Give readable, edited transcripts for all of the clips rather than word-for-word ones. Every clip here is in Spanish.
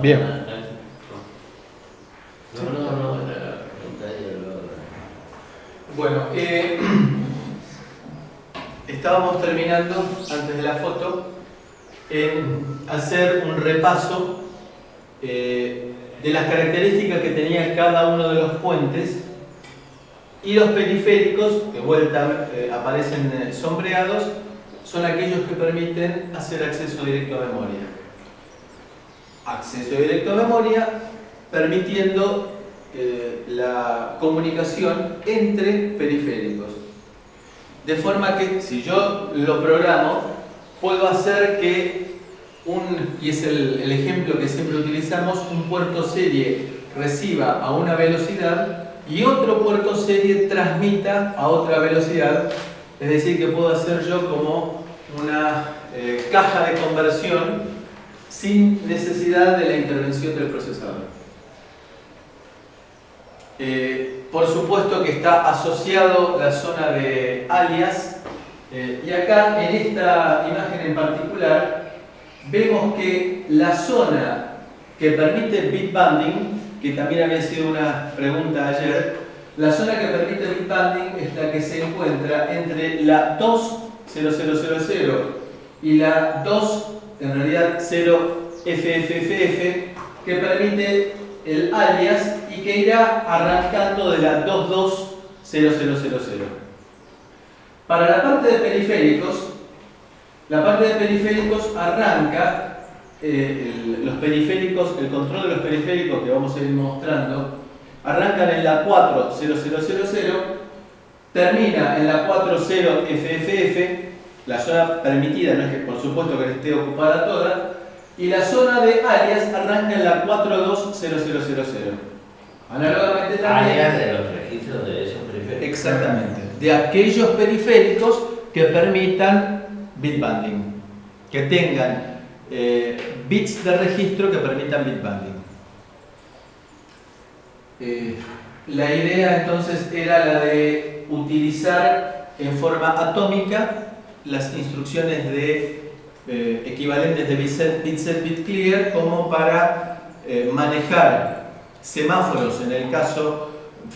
Bien. Bueno, estábamos terminando, antes de la foto, en hacer un repaso de las características que tenía cada uno de los puentes y los periféricos, de vuelta aparecen sombreados, son aquellos que permiten hacer acceso directo a memoria. Acceso directo a memoria permitiendo la comunicación entre periféricos. De forma que si yo lo programo, puedo hacer que y es el ejemplo que siempre utilizamos, un puerto serie reciba a una velocidad y otro puerto serie transmita a otra velocidad. Es decir, que puedo hacer yo como una caja de conversión sin necesidad de la intervención del procesador. Por supuesto que está asociado la zona de alias, y acá en esta imagen en particular vemos que la zona que permite bitbanding, que también había sido una pregunta ayer, la zona que permite bitbanding es la que se encuentra entre la 2.0000 y la 2, en realidad 0FFFF, que permite el alias y que irá arrancando de la 22.0000. Para la parte de periféricos arranca los periféricos, el control de los periféricos que vamos a ir mostrando, arrancan en la 4.0000, termina en la 4.0FFF, la zona permitida, no es que por supuesto que esté ocupada toda, y la zona de alias arranca en la 4.20000. Análogamente también. Alias de los registros de esos periféricos. Exactamente. De aquellos periféricos que permitan bitbanding, que tengan bits de registro que permitan bitbanding. La idea entonces era la de utilizar en forma atómica las instrucciones de equivalentes de bitset, bitclear, como para manejar semáforos en el caso,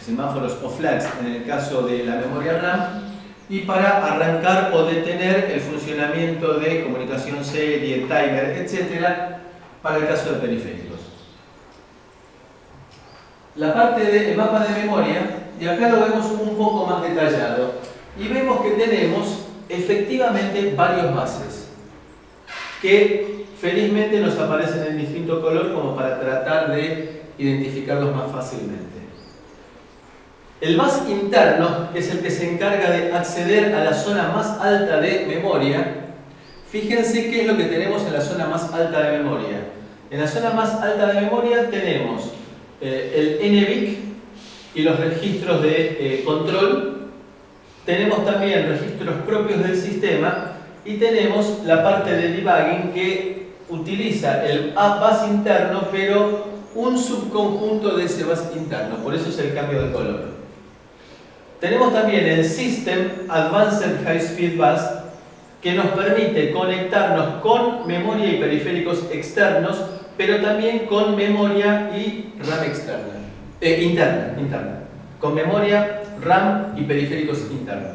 semáforos o flags en el caso de la memoria RAM, y para arrancar o detener el funcionamiento de comunicación serie, timer, etc. para el caso de periféricos. La parte del mapa de memoria, y acá lo vemos un poco más detallado, y vemos que tenemos efectivamente varios bases que felizmente nos aparecen en distinto color como para tratar de identificarlos más fácilmente. El bus interno es el que se encarga de acceder a la zona más alta de memoria. Fíjense qué es lo que tenemos en la zona más alta de memoria. En la zona más alta de memoria tenemos el NBIC y los registros de control. Tenemos también registros propios del sistema y tenemos la parte de debugging que utiliza el bus interno, pero un subconjunto de ese bus interno, por eso es el cambio de color. Tenemos también el System Advanced High Speed Bus, que nos permite conectarnos con memoria y periféricos externos, pero también con memoria y RAM interna, con memoria, RAM y periféricos internos.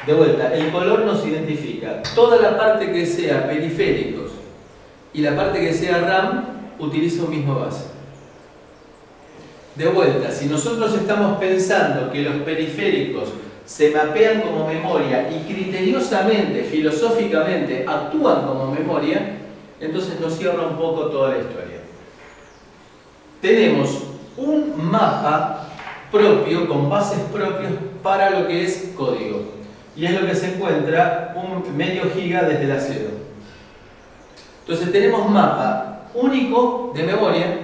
De vuelta, el color nos identifica. Toda la parte que sea periféricos y la parte que sea RAM utiliza un mismo base. De vuelta, si nosotros estamos pensando que los periféricos se mapean como memoria y criteriosamente, filosóficamente actúan como memoria, entonces nos cierra un poco toda la historia. Tenemos un mapa propio, con bases propias para lo que es código. Y es lo que se encuentra un medio giga desde la 0. Entonces tenemos mapa único de memoria,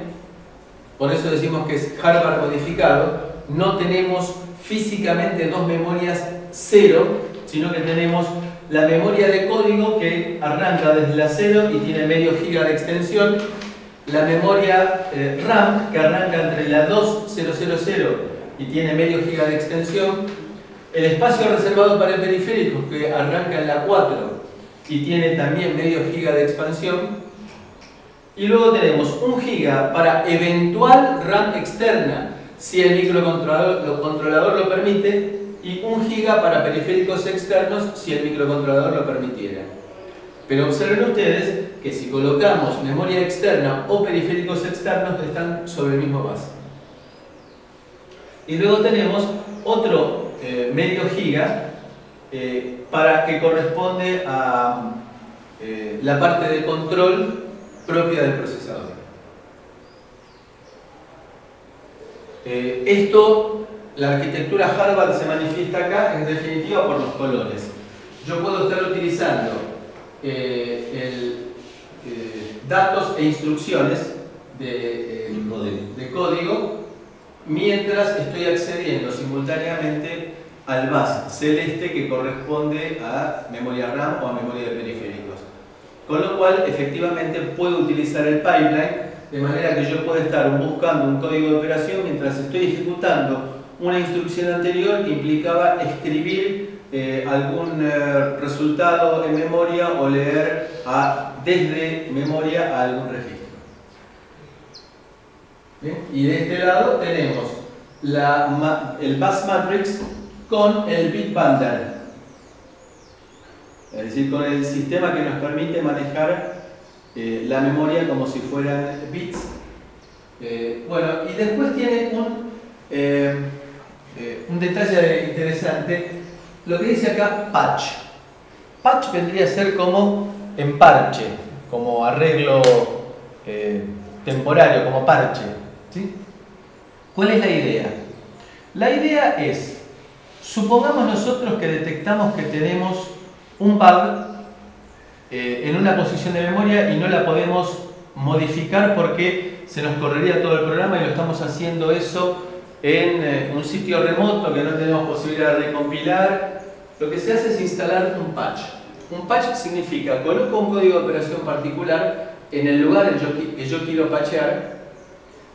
por eso decimos que es hardware modificado. No tenemos físicamente dos memorias 0, sino que tenemos la memoria de código que arranca desde la 0 y tiene medio giga de extensión, la memoria RAM que arranca entre la 2.000 y tiene medio giga de extensión, el espacio reservado para el periférico que arranca en la 4 y tiene también medio giga de expansión, Y luego tenemos 1 GB para eventual RAM externa, si el microcontrolador lo permite, y 1 GB para periféricos externos, si el microcontrolador lo permitiera. Pero observen ustedes que si colocamos memoria externa o periféricos externos, están sobre el mismo bus. Y luego tenemos otro medio giga para que corresponde a la parte de control propia del procesador. La arquitectura Harvard se manifiesta acá en definitiva por los colores. Yo puedo estar utilizando datos e instrucciones de código mientras estoy accediendo simultáneamente al bus celeste que corresponde a memoria RAM o a memoria de periféricos. Con lo cual, efectivamente, puedo utilizar el pipeline de manera que yo pueda estar buscando un código de operación mientras estoy ejecutando una instrucción anterior que implicaba escribir algún resultado en memoria o leer desde memoria a algún registro. ¿Bien? Y de este lado tenemos el bus matrix con el bit bundle. Es decir, con el sistema que nos permite manejar la memoria como si fueran bits. Bueno, y después tiene un detalle interesante, lo que dice acá patch. Patch vendría a ser como en parche, como arreglo temporario, como parche. ¿Sí? ¿Cuál es la idea? La idea es, supongamos nosotros que detectamos que tenemos un bug en una posición de memoria y no la podemos modificar porque se nos correría todo el programa y lo estamos haciendo eso en un sitio remoto que no tenemos posibilidad de recompilar. Lo que se hace es instalar un patch. Un patch significa coloco un código de operación particular en el lugar que yo quiero patchear,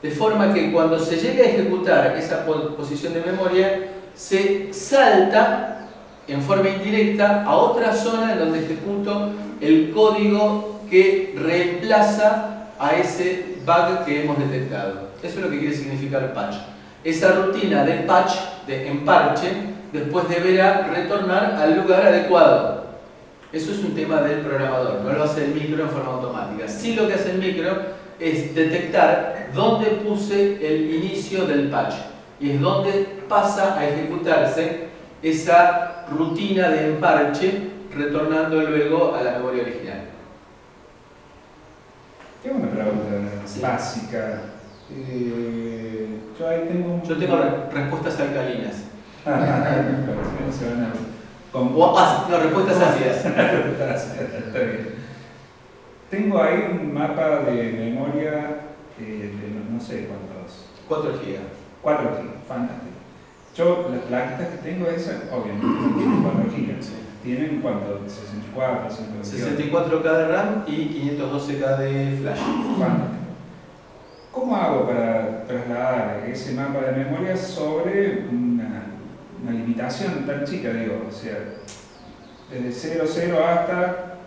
de forma que cuando se llegue a ejecutar esa posición de memoria se salta en forma indirecta a otra zona en donde ejecuto el código que reemplaza a ese bug que hemos detectado. Eso es lo que quiere significar patch. Esa rutina de patch, de emparche, después deberá retornar al lugar adecuado. Eso es un tema del programador, no lo hace el micro en forma automática. Sí, lo que hace el micro es detectar dónde puse el inicio del patch y es donde pasa a ejecutarse esa rutina de emparche, retornando luego a la memoria original. Tengo una pregunta básica. Yo tengo respuestas alcalinas. No, respuestas ácidas. Está bien. Tengo ahí un mapa de memoria de no sé cuántos. 4 GB. 4 GB, fantástico. Yo, las plaquitas que tengo esas, obviamente, no tienen 4 GB. Sí. ¿Tienen cuánto? 64, 64K de RAM y 512K de flash. Fantástico. ¿Cómo hago para trasladar ese mapa de memoria sobre una limitación tan chica, digo? O sea, desde 00 hasta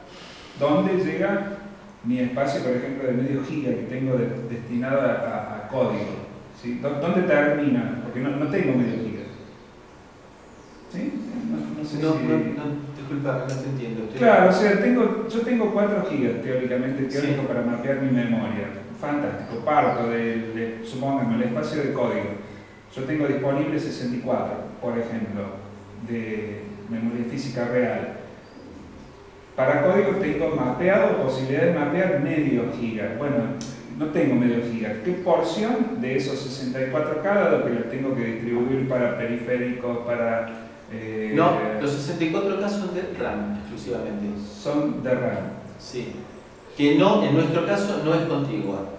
dónde llega mi espacio, por ejemplo, de medio giga que tengo destinado a código. ¿Sí? ¿Dónde termina? Porque no tengo medio giga. ¿Sí? No sé si... Disculpa, no te entiendo. Claro, o sea, yo tengo 4 gigas teóricamente teórico Sí. para mapear mi memoria. Fantástico, parto supongamos, el espacio de código. Yo tengo disponible 64, por ejemplo, de memoria física real. Para código tengo mapeado, posibilidad de mapear medio giga. Bueno, no tengo medio giga. ¿Qué porción de esos 64 cada que los tengo que distribuir para periféricos, para... No, los 64K son de RAM exclusivamente. Son de RAM. Sí. Que no, en nuestro caso, no es contigua.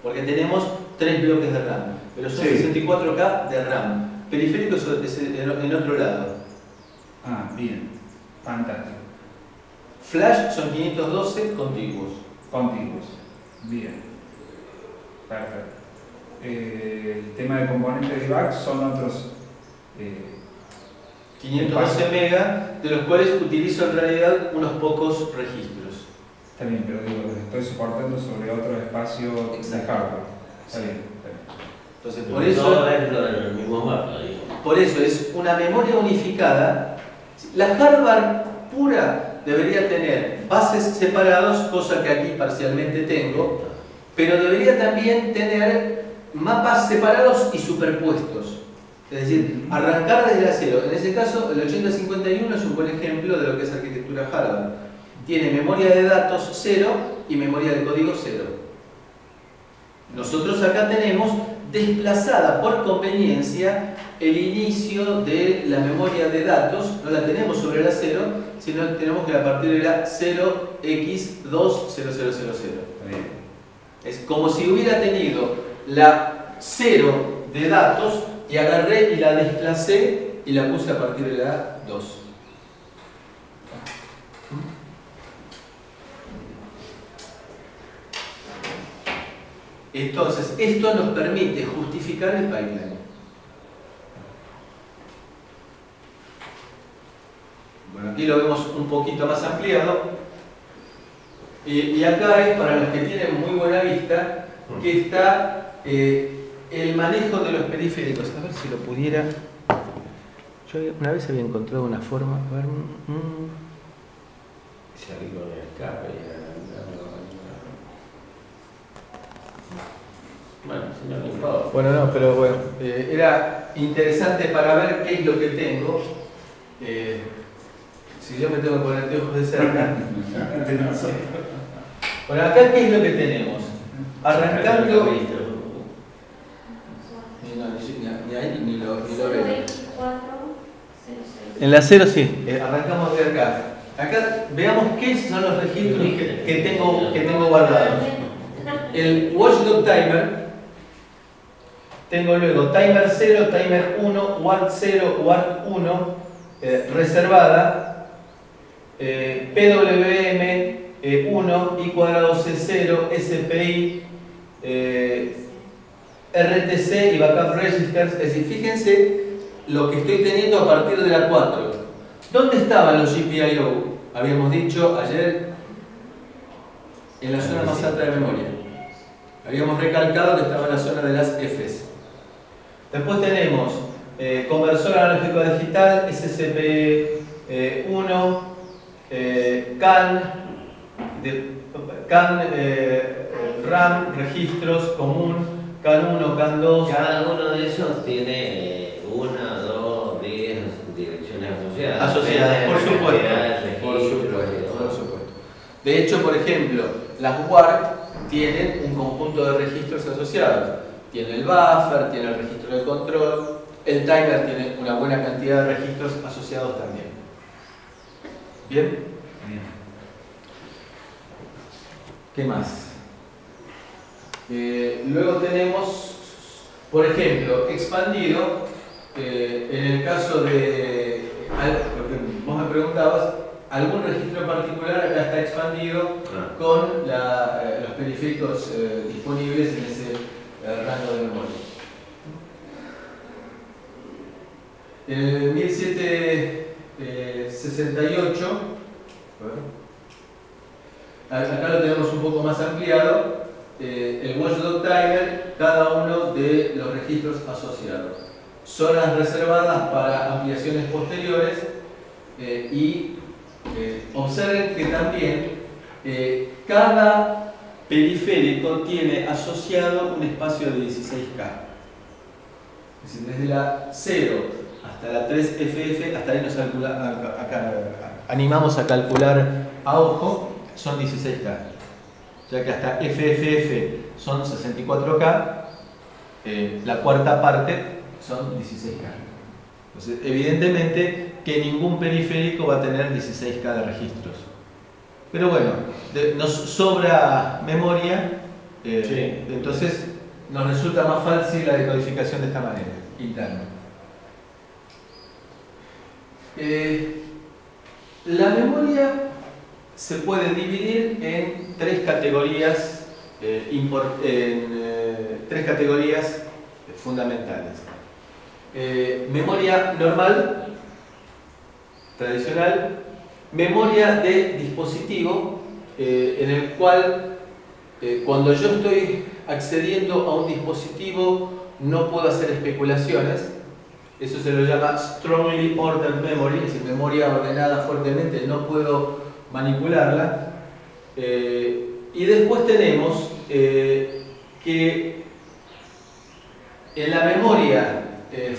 Porque tenemos 3 bloques de RAM. Pero son 64K de RAM. Periféricos en otro lado. Ah, bien. Fantástico. Flash son 512 contiguos. Contiguos. Bien. Perfecto. El tema de componentes de debug son otros... 512 MB, de los cuales utilizo en realidad unos pocos registros. Está bien, pero digo, los estoy soportando sobre otro espacio de hardware. Está bien. Entonces, Pero por eso, todo dentro del mismo mapa, digo. por eso es una memoria unificada. La hardware pura debería tener bases separados, cosa que aquí parcialmente tengo, pero debería también tener mapas separados y superpuestos. Es decir, arrancar desde la cero. En ese caso, el 8051 es un buen ejemplo de lo que es arquitectura hardware. Tiene memoria de datos 0 y memoria de código 0. Nosotros acá tenemos desplazada por conveniencia el inicio de la memoria de datos, no la tenemos sobre la 0, sino tenemos que a partir de la 0x20000. Es como si hubiera tenido la 0 de datos y agarré y la desplacé y la puse a partir de la 2. Entonces, esto nos permite justificar el pipeline. Bueno, aquí lo vemos un poquito más ampliado. Y acá es para los que tienen muy buena vista, que está el manejo de los periféricos. A ver si lo pudiera... Yo una vez había encontrado una forma... A ver, Salir con el escape y bueno, si no me importa. bueno, no, pero bueno, era interesante para ver qué es lo que tengo. Si yo me tengo que poner anteojos de cerca. Bueno, acá qué es lo que tenemos. Arrancando. Ni ahí ni lo veo. En la 0 sí, arrancamos de acá. Acá veamos qué son los registros que tengo guardados. El watchdog timer. Tengo luego timer 0, timer 1, wart 0, wart 1, reservada, PWM 1, I cuadrado C0, SPI, RTC y backup registers. Es decir, fíjense lo que estoy teniendo a partir de la 4. ¿Dónde estaban los GPIO? Habíamos dicho ayer en la zona más alta de memoria. Habíamos recalcado que estaba en la zona de las Fs. Después tenemos conversor analógico a digital, SCP1, CAN, RAM, registros, común, CAN 1, CAN 2. Cada uno de esos tiene 1, 2, 10 direcciones asociadas. Asociadas, por supuesto. De hecho, por ejemplo, las WARC tienen un conjunto de registros asociados. Tiene el buffer, tiene el registro de control, el timer tiene una buena cantidad de registros asociados también. ¿Bien? Bien. ¿Qué más? Luego tenemos, por ejemplo, expandido, en el caso de, lo que vos me preguntabas, algún registro particular acá está expandido con los periféricos disponibles en ese rango de memoria. En el 1768, acá lo tenemos un poco más ampliado, el watchdog timer, cada uno de los registros asociados. Zonas reservadas para ampliaciones posteriores y observen que también cada periférico tiene asociado un espacio de 16K. Es decir, desde la 0 hasta la 3FF, hasta ahí nos animamos a calcular a ojo, son 16K. Ya que hasta FFF son 64K, la cuarta parte son 16K. Entonces, evidentemente que ningún periférico va a tener 16K de registros. Pero bueno, nos sobra memoria, entonces nos resulta más fácil la decodificación de esta manera, interna. La memoria se puede dividir en tres categorías, fundamentales. Memoria normal, tradicional, memoria de dispositivo en el cual cuando yo estoy accediendo a un dispositivo no puedo hacer especulaciones. Eso se lo llama strongly ordered memory, es decir, memoria ordenada fuertemente, no puedo manipularla. Y después tenemos que en la memoria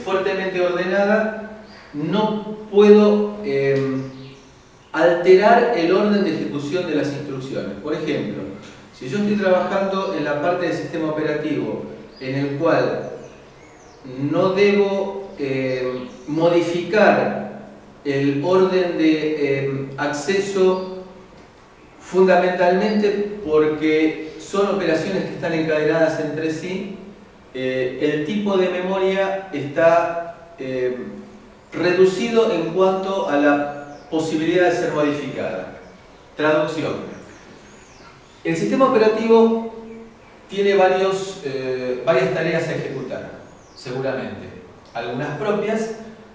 fuertemente ordenada no puedo alterar el orden de ejecución de las instrucciones. Por ejemplo, si yo estoy trabajando en la parte del sistema operativo en el cual no debo modificar el orden de acceso fundamentalmente porque son operaciones que están encadenadas entre sí, el tipo de memoria está reducido en cuanto a la posibilidad de ser modificada. Traducción. El sistema operativo tiene varias tareas a ejecutar, seguramente. Algunas propias,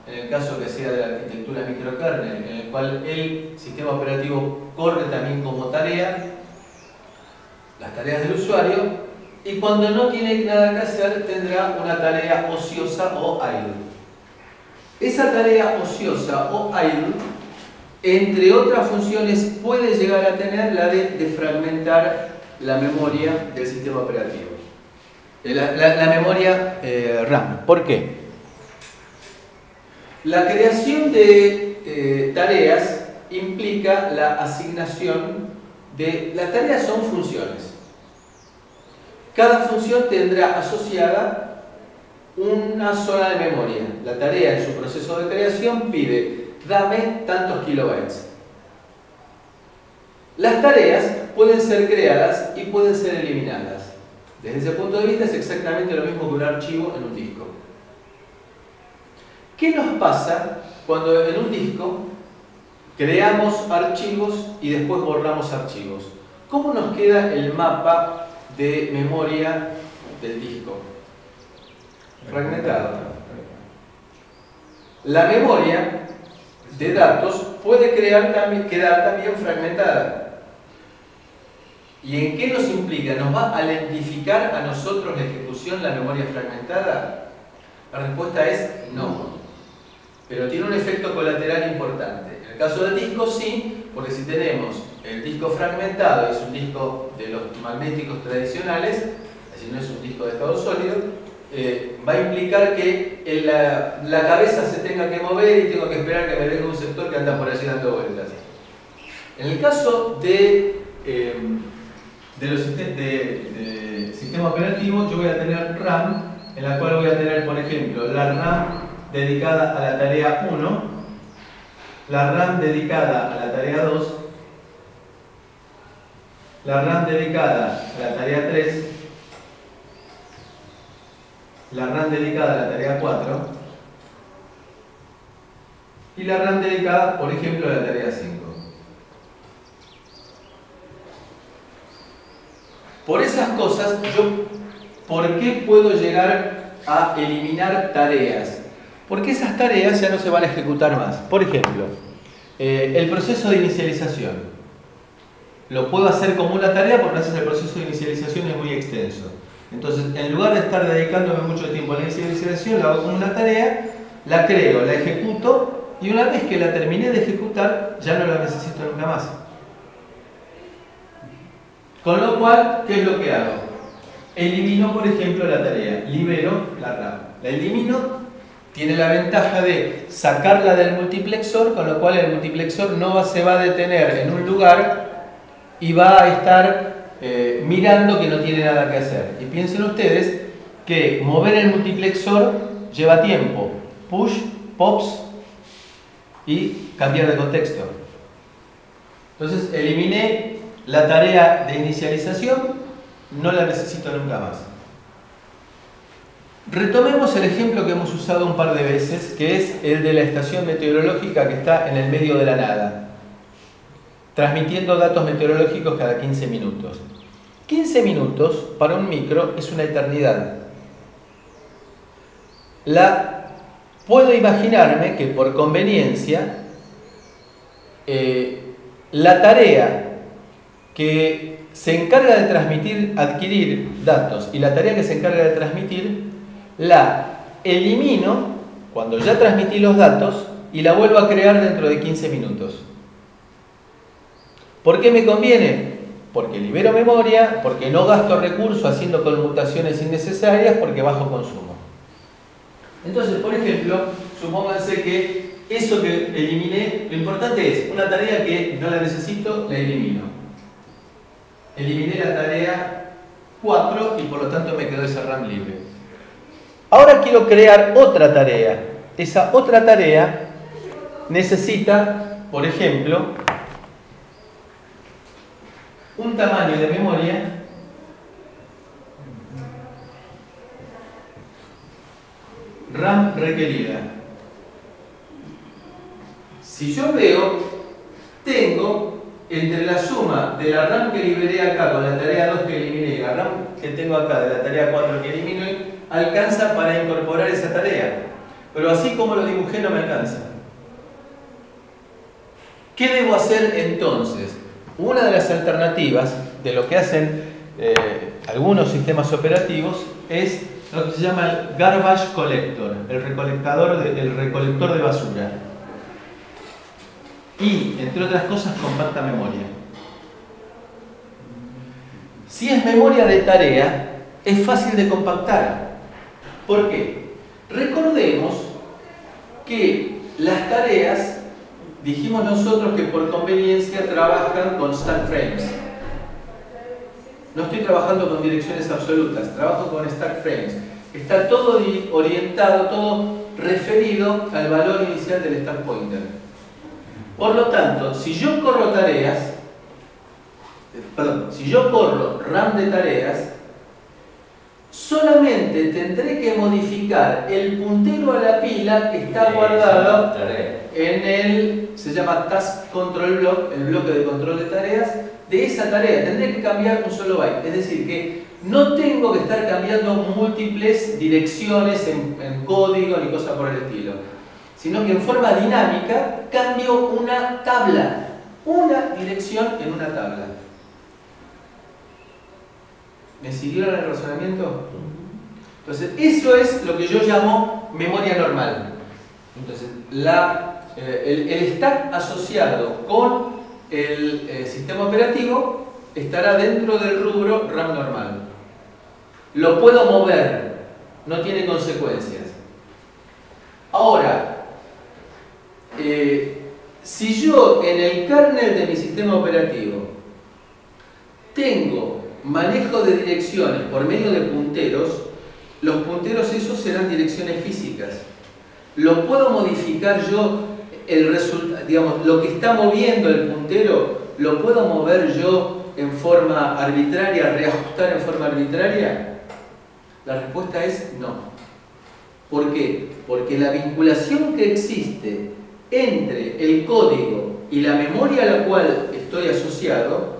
en el caso que sea de la arquitectura microkernel, en el cual el sistema operativo corre también como tarea, las tareas del usuario, y cuando no tiene nada que hacer tendrá una tarea ociosa o idle. Esa tarea ociosa o idle, entre otras funciones, puede llegar a tener la de defragmentar la memoria del sistema operativo. La memoria RAM. ¿Por qué? La creación de tareas implica la asignación de... Las tareas son funciones. Cada función tendrá asociada una zona de memoria. La tarea en su proceso de creación pide, dame tantos kilobytes. Las tareas pueden ser creadas y pueden ser eliminadas. Desde ese punto de vista es exactamente lo mismo que un archivo en un disco. ¿Qué nos pasa cuando en un disco creamos archivos y después borramos archivos? ¿Cómo nos queda el mapa de memoria del disco? Fragmentado. La memoria de datos puede quedar también fragmentada. ¿Y en qué nos implica? ¿Nos va a lentificar a nosotros la ejecución la memoria fragmentada? La respuesta es no. Pero tiene un efecto colateral importante. En el caso del disco sí, porque si tenemos el disco fragmentado, es un disco de los magnéticos tradicionales, es decir, no es un disco de estado sólido, va a implicar que la cabeza se tenga que mover y tengo que esperar que me venga un sector que anda por allí dando vueltas. En el caso de sistema operativo, yo voy a tener RAM, en la cual voy a tener, por ejemplo, la RAM dedicada a la tarea 1, la RAM dedicada a la tarea 2, la RAM dedicada a la tarea 3, la RAM dedicada a la tarea 4 y la RAM dedicada, por ejemplo, a la tarea 5. Por esas cosas, ¿por qué puedo llegar a eliminar tareas? Porque esas tareas ya no se van a ejecutar más. Por ejemplo, el proceso de inicialización. Lo puedo hacer como una tarea porque a veces el proceso de inicialización es muy extenso. Entonces, en lugar de estar dedicándome mucho tiempo a la inicialización, la hago como una tarea, la creo, la ejecuto y una vez que la terminé de ejecutar, ya no la necesito nunca más. Con lo cual, ¿qué es lo que hago? Elimino, por ejemplo, la tarea, libero la RAM. La elimino, tiene la ventaja de sacarla del multiplexor, con lo cual el multiplexor no se va a detener en un lugar y va a estar mirando que no tiene nada que hacer. Y piensen ustedes que mover el multiplexor lleva tiempo. Push, pops y cambiar de contexto. Entonces eliminé la tarea de inicialización, no la necesito nunca más. Retomemos el ejemplo que hemos usado un par de veces, que es el de la estación meteorológica que está en el medio de la nada, transmitiendo datos meteorológicos cada 15 minutos. 15 minutos para un micro es una eternidad. Puedo imaginarme que por conveniencia la tarea que se encarga de transmitir, adquirir datos, y la tarea que se encarga de transmitir, la elimino cuando ya transmití los datos y la vuelvo a crear dentro de 15 minutos. ¿Por qué me conviene? Porque libero memoria, porque no gasto recursos haciendo conmutaciones innecesarias, porque bajo consumo. Entonces, por ejemplo, supónganse que eso que eliminé, lo importante es una tarea que no la necesito, la elimino. Eliminé la tarea 4 y por lo tanto me quedó esa RAM libre. Ahora quiero crear otra tarea. Esa otra tarea necesita, por ejemplo, un tamaño de memoria RAM requerida. Si yo veo, tengo entre la suma de la RAM que liberé acá con la tarea 2 que eliminé y la RAM que tengo acá de la tarea 4 que eliminé, alcanza para incorporar esa tarea. Pero así como lo dibujé no me alcanza. ¿Qué debo hacer entonces? Una de las alternativas de lo que hacen algunos sistemas operativos es lo que se llama el garbage collector, el recolector de basura. Y, entre otras cosas, compacta memoria. Si es memoria de tarea, es fácil de compactar. ¿Por qué? Recordemos que las tareas, dijimos nosotros que por conveniencia trabajan con stack frames. No estoy trabajando con direcciones absolutas, trabajo con stack frames. Está todo orientado, todo referido al valor inicial del stack pointer. Por lo tanto, si yo corro RAM de tareas, solamente tendré que modificar el puntero a la pila que está guardado en el, se llama Task Control Block, el bloque de control de tareas, de esa tarea. Tendré que cambiar un solo byte. Es decir, que no tengo que estar cambiando múltiples direcciones en código ni cosas por el estilo, sino que en forma dinámica cambio una tabla, una dirección en una tabla. ¿Me siguieron el razonamiento? Entonces, eso es lo que yo llamo memoria normal. Entonces, el stack asociado con el sistema operativo estará dentro del rubro RAM normal. Lo puedo mover, no tiene consecuencias. Ahora, si yo en el kernel de mi sistema operativo tengo manejo de direcciones por medio de punteros, los punteros esos serán direcciones físicas. Lo puedo modificar yo, digamos, lo que está moviendo el puntero, lo puedo mover yo en forma arbitraria, reajustar en forma arbitraria. La respuesta es no. ¿Por qué? Porque la vinculación que existe entre el código y la memoria a la cual estoy asociado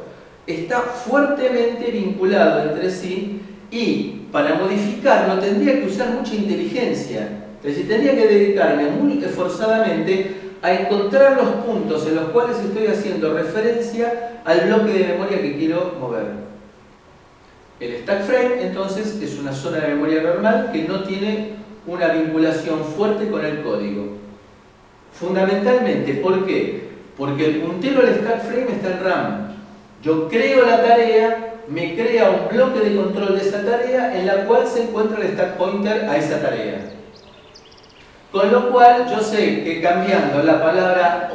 está fuertemente vinculado entre sí, y para modificarlo tendría que usar mucha inteligencia. Es decir, tendría que dedicarme muy esforzadamente a encontrar los puntos en los cuales estoy haciendo referencia al bloque de memoria que quiero mover. El stack frame, entonces, es una zona de memoria normal que no tiene una vinculación fuerte con el código. Fundamentalmente, ¿por qué? Porque el puntero al stack frame está en RAM. Yo creo la tarea, me crea un bloque de control de esa tarea en la cual se encuentra el stack pointer a esa tarea. Con lo cual yo sé que cambiando la palabra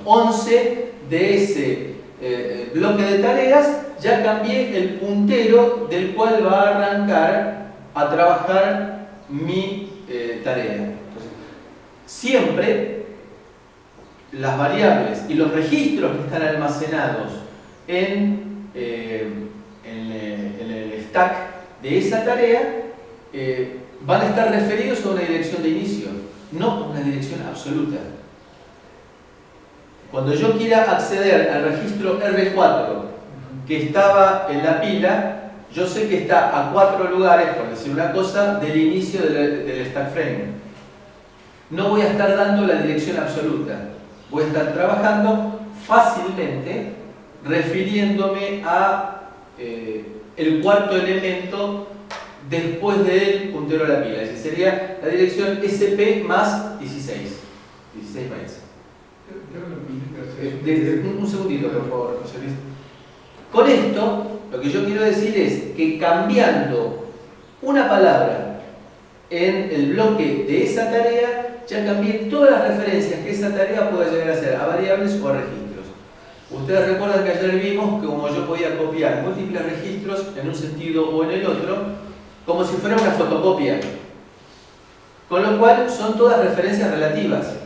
11 de ese bloque de tareas, ya cambié el puntero del cual va a arrancar a trabajar mi tarea. Entonces, siempre las variables y los registros que están almacenados en el stack de esa tarea van a estar referidos a una dirección de inicio, no a una dirección absoluta. Cuando yo quiera acceder al registro R4 que estaba en la pila, yo sé que está a 4 lugares, por decir una cosa, del inicio del stack frame. No voy a estar dando la dirección absoluta. Voy a estar trabajando fácilmente refiriéndome a el cuarto elemento después del puntero a la pila. Es decir, sería la dirección SP más 16. 16 bytes. Un segundito, por favor, José Luis. Con esto, lo que yo quiero decir es que cambiando una palabra en el bloque de esa tarea, ya cambié todas las referencias que esa tarea pueda llegar a ser a variables o a registros. Ustedes recuerdan que ayer vimos que como yo podía copiar múltiples registros en un sentido o en el otro, como si fuera una fotocopia. Con lo cual son todas referencias relativas.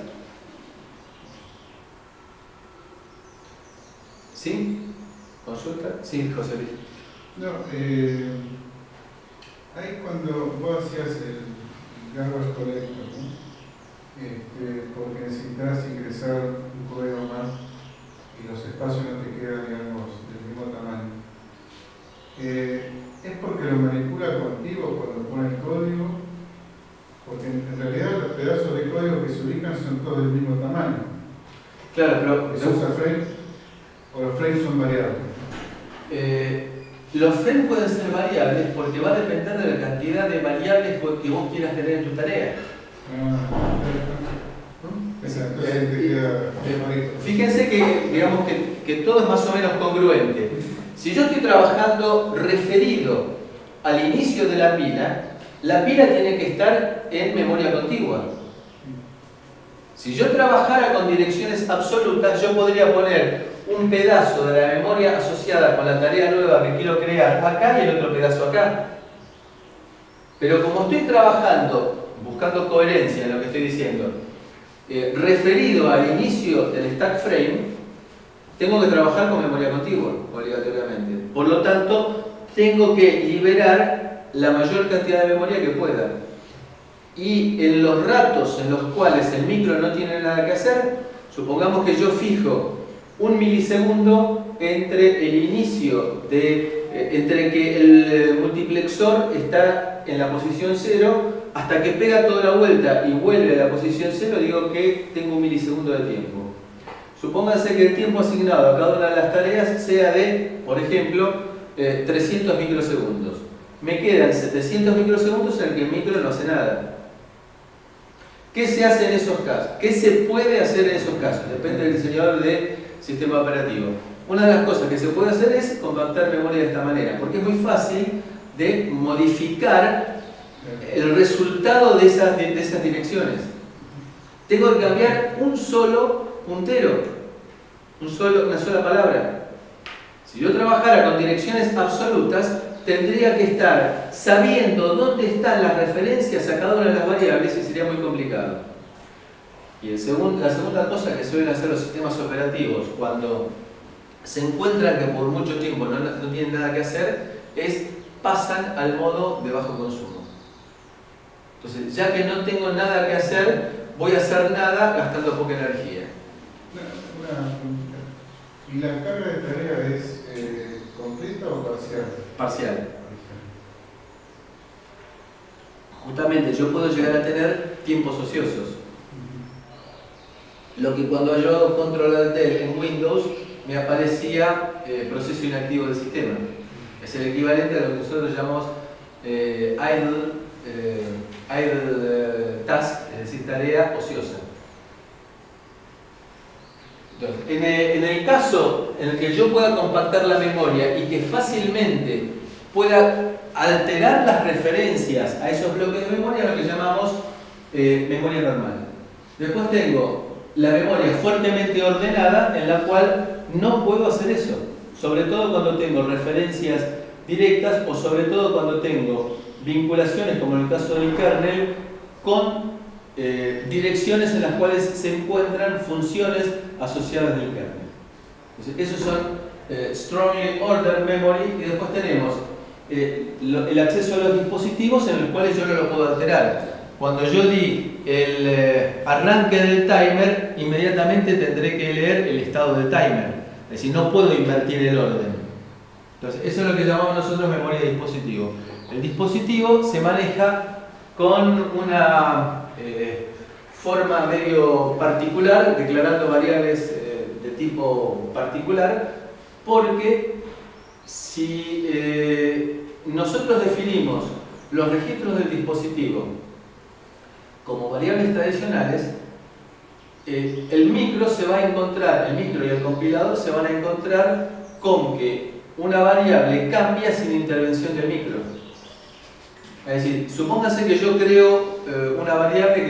¿Sí? ¿Consulta? Sí, José Luis. No, ahí cuando vos hacías el garbage collector, ¿no? Porque necesitas ingresar un código más y los espacios no te quedan, digamos, del mismo tamaño. ¿Es porque lo manipula contigo cuando pone el código? Porque en realidad los pedazos de código que se ubican son todos del mismo tamaño. Claro, pero... ¿Se usa frame? ¿O los frames son variables? Los frames pueden ser variables porque va a depender de la cantidad de variables que vos quieras tener en tu tarea. Fíjense que, digamos que todo es más o menos congruente. Si yo estoy trabajando referido al inicio de la pila tiene que estar en memoria contigua. Si yo trabajara con direcciones absolutas, yo podría poner un pedazo de la memoria asociada con la tarea nueva que quiero crear acá y el otro pedazo acá. Pero como estoy trabajando, buscando coherencia en lo que estoy diciendo, referido al inicio del stack frame, tengo que trabajar con memoria contigua, obligatoriamente. Por lo tanto, tengo que liberar la mayor cantidad de memoria que pueda. Y en los ratos en los cuales el micro no tiene nada que hacer, supongamos que yo fijo 1 milisegundo entre el inicio entre que el multiplexor está en la posición 0 hasta que pega toda la vuelta y vuelve a la posición 0, digo que tengo 1 milisegundo de tiempo. Supónganse que el tiempo asignado a cada una de las tareas sea de, por ejemplo, 300 microsegundos. Me quedan 700 microsegundos en el que el micro no hace nada. ¿Qué se hace en esos casos? ¿Qué se puede hacer en esos casos? Depende del diseñador de sistema operativo. Una de las cosas que se puede hacer es compactar memoria de esta manera, porque es muy fácil de modificar el resultado de esas direcciones. Tengo que cambiar un solo puntero, una sola palabra. Si yo trabajara con direcciones absolutas, tendría que estar sabiendo dónde están las referencias a cada una de las variables y sería muy complicado. Y la segunda cosa que suelen hacer los sistemas operativos cuando se encuentran que por mucho tiempo no tienen nada que hacer es pasan al modo de bajo consumo. Entonces, ya que no tengo nada que hacer, voy a hacer nada gastando poca energía. Una pregunta. ¿Y la carga de tarea es completa o parcial? Parcial. Justamente yo puedo llegar a tener tiempos ociosos. Lo que cuando yo hago control alt del en Windows me aparecía proceso inactivo del sistema. Es el equivalente a lo que nosotros llamamos idle task, es decir, tarea ociosa. Entonces, en el caso en el que yo pueda compactar la memoria y que fácilmente pueda alterar las referencias a esos bloques de memoria, lo que llamamos memoria normal. Después tengo la memoria fuertemente ordenada, en la cual no puedo hacer eso, sobre todo cuando tengo referencias directas o sobre todo cuando tengo vinculaciones, como en el caso del kernel, con direcciones en las cuales se encuentran funciones asociadas del kernel. Entonces, esos son strongly ordered memory, y después tenemos el acceso a los dispositivos en los cuales yo no lo puedo alterar. Cuando yo di el arranque del timer, inmediatamente tendré que leer el estado del timer. Es decir, no puedo invertir el orden. Entonces, eso es lo que llamamos nosotros memoria de dispositivo. El dispositivo se maneja con una forma medio particular, declarando variables de tipo particular, porque si nosotros definimos los registros del dispositivo como variables tradicionales, el micro se va a encontrar, el micro y el compilador se van a encontrar con que una variable cambia sin intervención del micro. Es decir, supóngase que yo creo una variable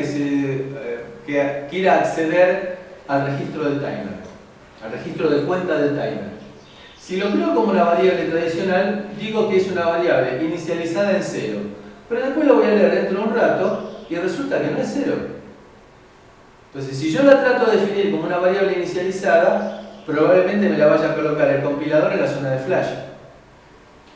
que quiera acceder al registro del timer, al registro de cuenta del timer. Si lo creo como una variable tradicional, digo que es una variable inicializada en 0, pero después lo voy a leer dentro de un rato y resulta que no es 0. Entonces, si yo la trato de definir como una variable inicializada, probablemente me la vaya a colocar el compilador en la zona de flash,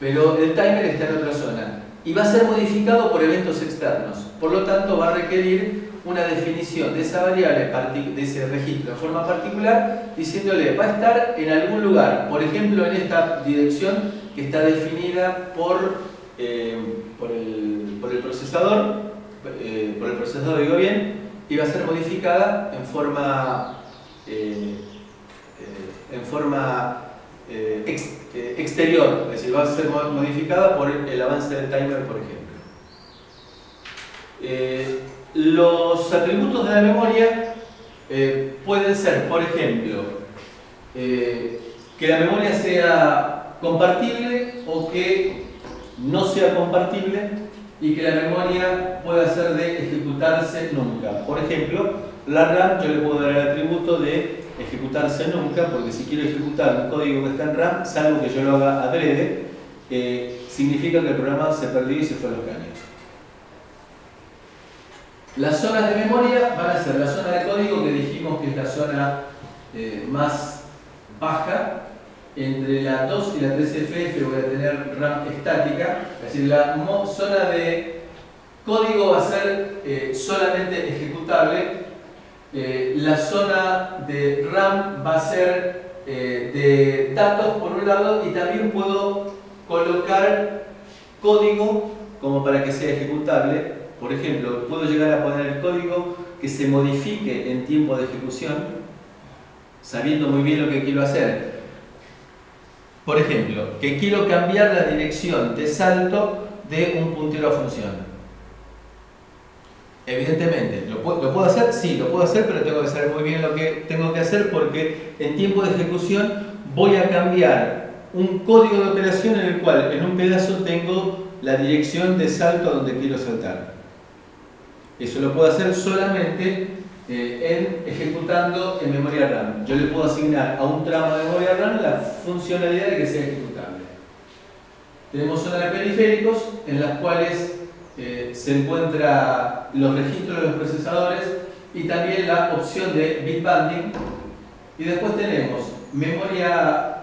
pero el timer está en otra zona y va a ser modificado por eventos externos. Por lo tanto, va a requerir una definición de esa variable, de ese registro en forma particular, diciéndole va a estar en algún lugar, por ejemplo en esta dirección que está definida por el procesador, digo bien, y va a ser modificada en forma exterior, es decir, va a ser modificada por el avance del timer, por ejemplo. Los atributos de la memoria pueden ser, por ejemplo, que la memoria sea compartible o que no sea compartible, y que la memoria pueda ser de ejecutarse nunca. Por ejemplo, la RAM yo le puedo dar el atributo de ejecutarse nunca, porque si quiero ejecutar un código que está en RAM, salvo que yo lo haga adrede, significa que el programa se perdió y se fue a los caños. Las zonas de memoria van a ser la zona de código, que dijimos que es la zona más baja. Entre la 2 y la 3FF voy a tener RAM estática, es decir, la zona de código va a ser solamente ejecutable. La zona de RAM va a ser de datos por un lado, y también puedo colocar código como para que sea ejecutable. Por ejemplo, puedo llegar a poner el código que se modifique en tiempo de ejecución, sabiendo muy bien lo que quiero hacer. Por ejemplo, que quiero cambiar la dirección de salto de un puntero a función. Evidentemente, ¿lo puedo hacer? Sí, lo puedo hacer, pero tengo que saber muy bien lo que tengo que hacer, porque en tiempo de ejecución voy a cambiar un código de operación en el cual en un pedazo tengo la dirección de salto a donde quiero saltar. Eso lo puedo hacer solamente ejecutando en memoria RAM. Yo le puedo asignar a un tramo de memoria RAM la funcionalidad de que sea ejecutable. Tenemos zonas de periféricos en las cuales se encuentran los registros de los procesadores y también la opción de bit banding. Y después tenemos memoria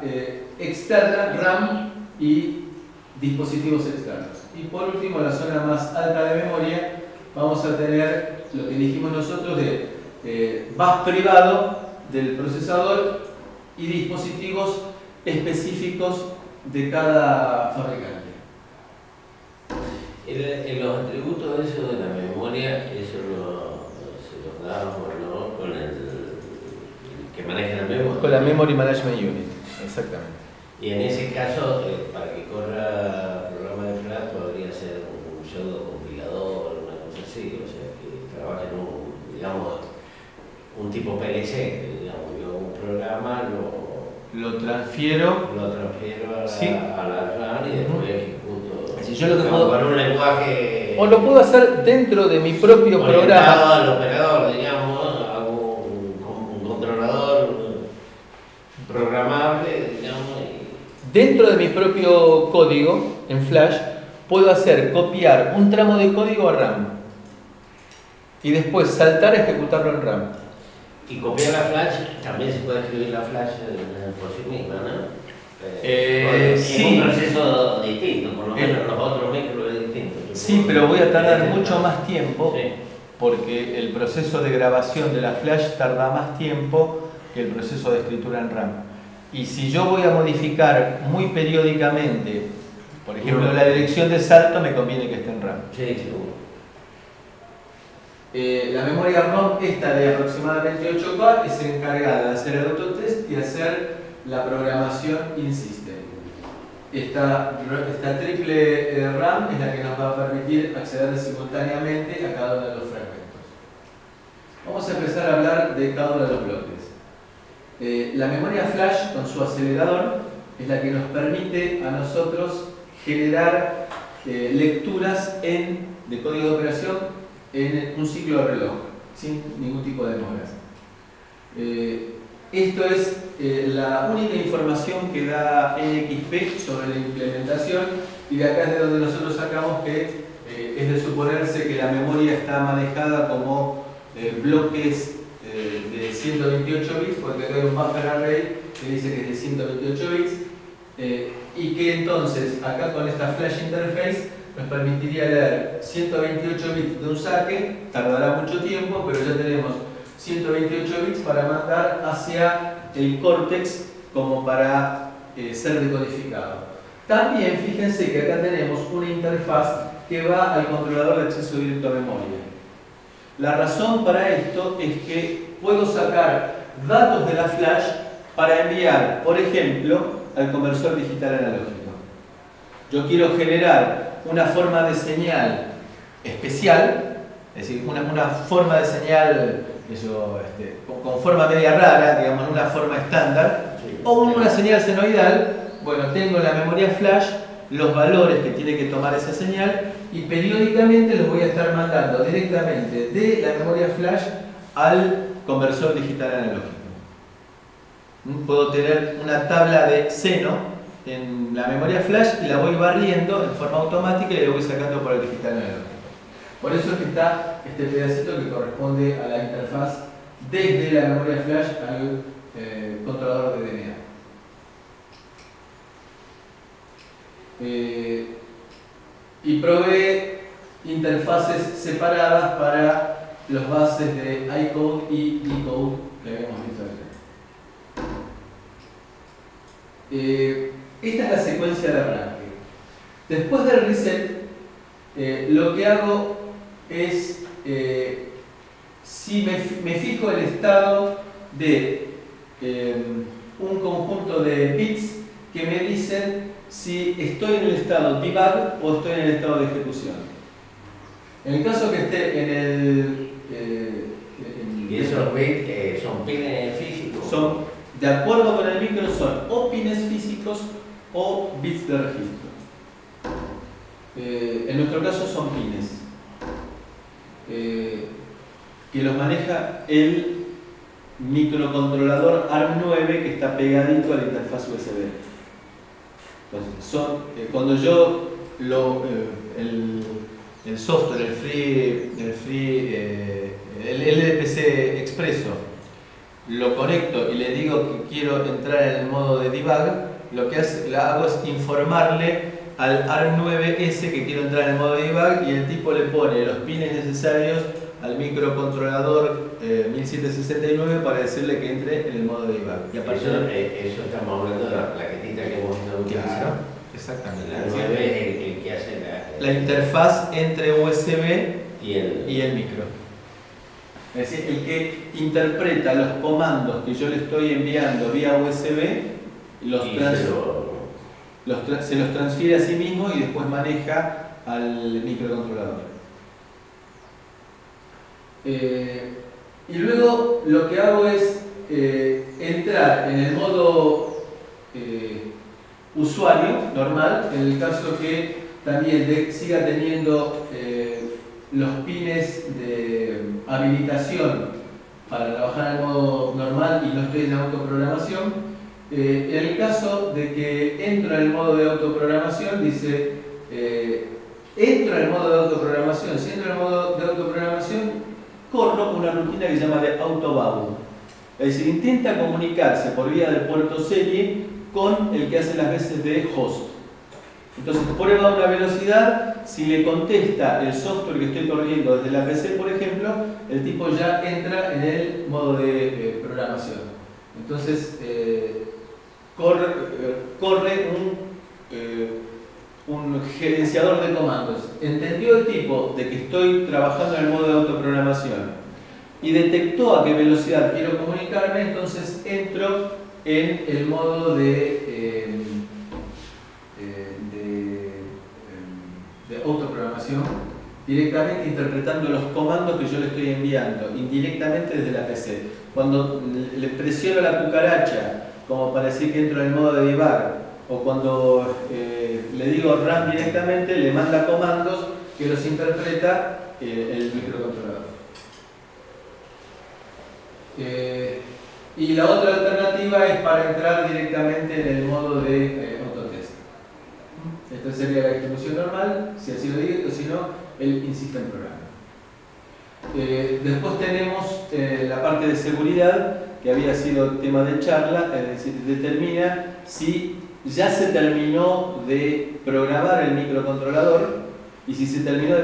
externa, RAM, y dispositivos externos. Y por último, la zona más alta de memoria, vamos a tener lo que dijimos nosotros de bus privado del procesador y dispositivos específicos de cada fabricante. En los atributos de eso de la memoria, eso se los damos, ¿no?, con el que maneja la memoria. Con la Memory Management Unit, exactamente. Y en ese caso, para que corra programa de flash, podría ser un pseudo compilador, una cosa así, o sea, que trabaje en un, digamos, un tipo PLC, digamos, yo un programa lo transfiero a la RAM y después ejecuto. Si yo lo que puedo, con un lenguaje, o lo puedo hacer dentro de mi propio programa. Al operador, digamos, hago un controlador programable, digamos. Dentro de mi propio código, en Flash, puedo hacer copiar un tramo de código a RAM y después saltar a ejecutarlo en RAM. Y copiar la flash, también se puede escribir la flash por sí misma, ¿no? Sí. Es un proceso distinto, por lo menos los otros micros es distinto. Sí, pero voy a tardar mucho más tiempo, sí, porque el proceso de grabación de la flash tarda más tiempo que el proceso de escritura en RAM. Y si yo voy a modificar muy periódicamente, por ejemplo, la dirección de salto, me conviene que esté en RAM. Sí, seguro. La memoria ROM, esta de aproximadamente 8K, es encargada de hacer el autotest y hacer la programación insiste. Esta triple RAM es la que nos va a permitir acceder simultáneamente a cada uno de los fragmentos. Vamos a empezar a hablar de cada uno de los bloques. La memoria flash con su acelerador es la que nos permite a nosotros generar lecturas de código de operación en un ciclo de reloj, sin ningún tipo de demoras. Esto es la única información que da NXP sobre la implementación, y de acá es de donde nosotros sacamos que es de suponerse que la memoria está manejada como bloques de 128 bits, porque acá hay un buffer array que dice que es de 128 bits, y que entonces acá con esta flash interface nos permitiría leer 128 bits de un saque, tardará mucho tiempo, pero ya tenemos 128 bits para mandar hacia el córtex como para ser decodificado. También fíjense que acá tenemos una interfaz que va al controlador de acceso directo a memoria. La razón para esto es que puedo sacar datos de la flash para enviar, por ejemplo, al conversor digital analógico. Yo quiero generar una forma de señal especial, es decir, una forma de señal con forma media rara, digamos, una forma estándar, o una señal senoidal. Bueno, tengo en la memoria flash los valores que tiene que tomar esa señal y periódicamente los voy a estar mandando directamente de la memoria flash al conversor digital analógico. Puedo tener una tabla de seno en la memoria flash y la voy barriendo en forma automática y la voy sacando por el digital analógico. Por eso es que está este pedacito que corresponde a la interfaz desde la memoria flash al controlador de DNA. Y provee interfaces separadas para los bases de iCode y decode que habíamos visto antes. Esta es la secuencia de arranque. Después del reset, lo que hago es, si me fijo el estado de un conjunto de bits que me dicen si estoy en el estado debug o estoy en el estado de ejecución. En el caso que esté en el... ¿Y esos bits son pines físicos? Son, de acuerdo con el micro, son o pines físicos o bits de registro. En nuestro caso son pines, que los maneja el microcontrolador ARM9 que está pegadito a la interfaz USB. Entonces, cuando yo el software, el LDPC Expresso, lo conecto y le digo que quiero entrar en el modo de debug, lo que hago es informarle al ARM9S que quiero entrar en el modo de debug, y el tipo le pone los pines necesarios al microcontrolador 1769 para decirle que entre en el modo de debug. Y eso estamos hablando de la plaquetita que hemos estado utilizando. Claro, exactamente. La 9 es el que hace la interfaz entre USB y el micro. Es decir, el que interpreta los comandos que yo le estoy enviando vía USB, se los transfiere a sí mismo y después maneja al microcontrolador. Y luego lo que hago es entrar en el modo usuario normal, en el caso que también siga teniendo los pines de habilitación para trabajar en modo normal y no estoy en autoprogramación. En el caso de que entro en el modo de autoprogramación, dice entro en el modo de autoprogramación. Si entro en el modo de autoprogramación, corro una rutina que se llama de autobau. Es decir, intenta comunicarse por vía del puerto serie con el que hace las veces de host. Entonces prueba una velocidad, si le contesta el software que estoy corriendo desde la PC, por ejemplo, el tipo ya entra en el modo de programación. Entonces corre un gerenciador de comandos. Entendió el tipo de que estoy trabajando en el modo de autoprogramación y detectó a qué velocidad quiero comunicarme, entonces entro en el modo de autoprogramación, directamente interpretando los comandos que yo le estoy enviando, indirectamente desde la PC. Cuando le presiono la cucaracha, como para decir que entro en el modo de debug, o cuando le digo run directamente, le manda comandos que los interpreta el microcontrolador. Y la otra alternativa es para entrar directamente en el modo de autotest. Esta sería la distribución normal, si así lo digo, o si no, el in-system program. Después tenemos la parte de seguridad, que había sido tema de charla, es decir, determina si ya se terminó de programar el microcontrolador, y si se terminó de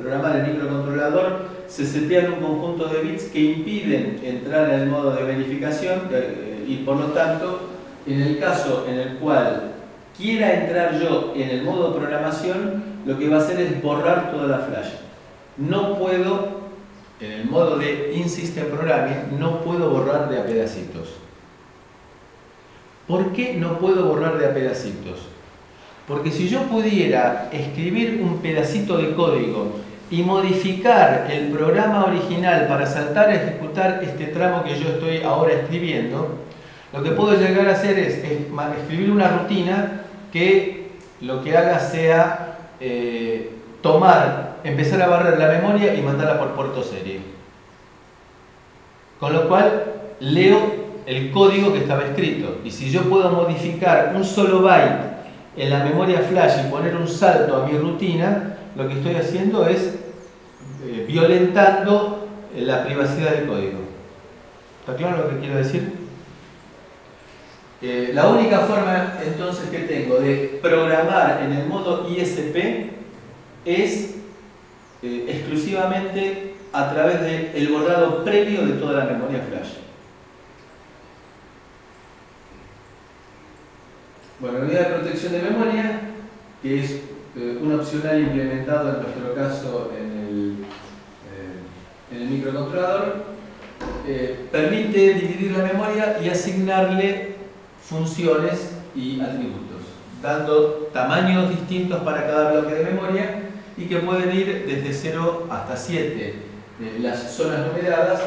programar el microcontrolador, se setean un conjunto de bits que impiden entrar en el modo de verificación y por lo tanto, en el caso en el cual quiera entrar yo en el modo de programación, lo que va a hacer es borrar toda la flash. No puedo, en el modo de in-system programming, no puedo borrar de a pedacitos. ¿Por qué no puedo borrar de a pedacitos? Porque si yo pudiera escribir un pedacito de código y modificar el programa original para saltar a ejecutar este tramo que yo estoy ahora escribiendo, lo que puedo llegar a hacer es escribir una rutina que lo que haga sea empezar a barrer la memoria y mandarla por puerto serie. Con lo cual leo el código que estaba escrito, y si yo puedo modificar un solo byte en la memoria flash y poner un salto a mi rutina, lo que estoy haciendo es violentando la privacidad del código. ¿Está claro lo que quiero decir? La única forma entonces que tengo de programar en el modo ISP es exclusivamente a través del borrado previo de toda la memoria flash. Bueno, la unidad de protección de memoria, que es un opcional implementado en nuestro caso en el microcontrolador, permite dividir la memoria y asignarle funciones y atributos, dando tamaños distintos para cada bloque de memoria y que pueden ir desde 0 hasta 7 las zonas numeradas,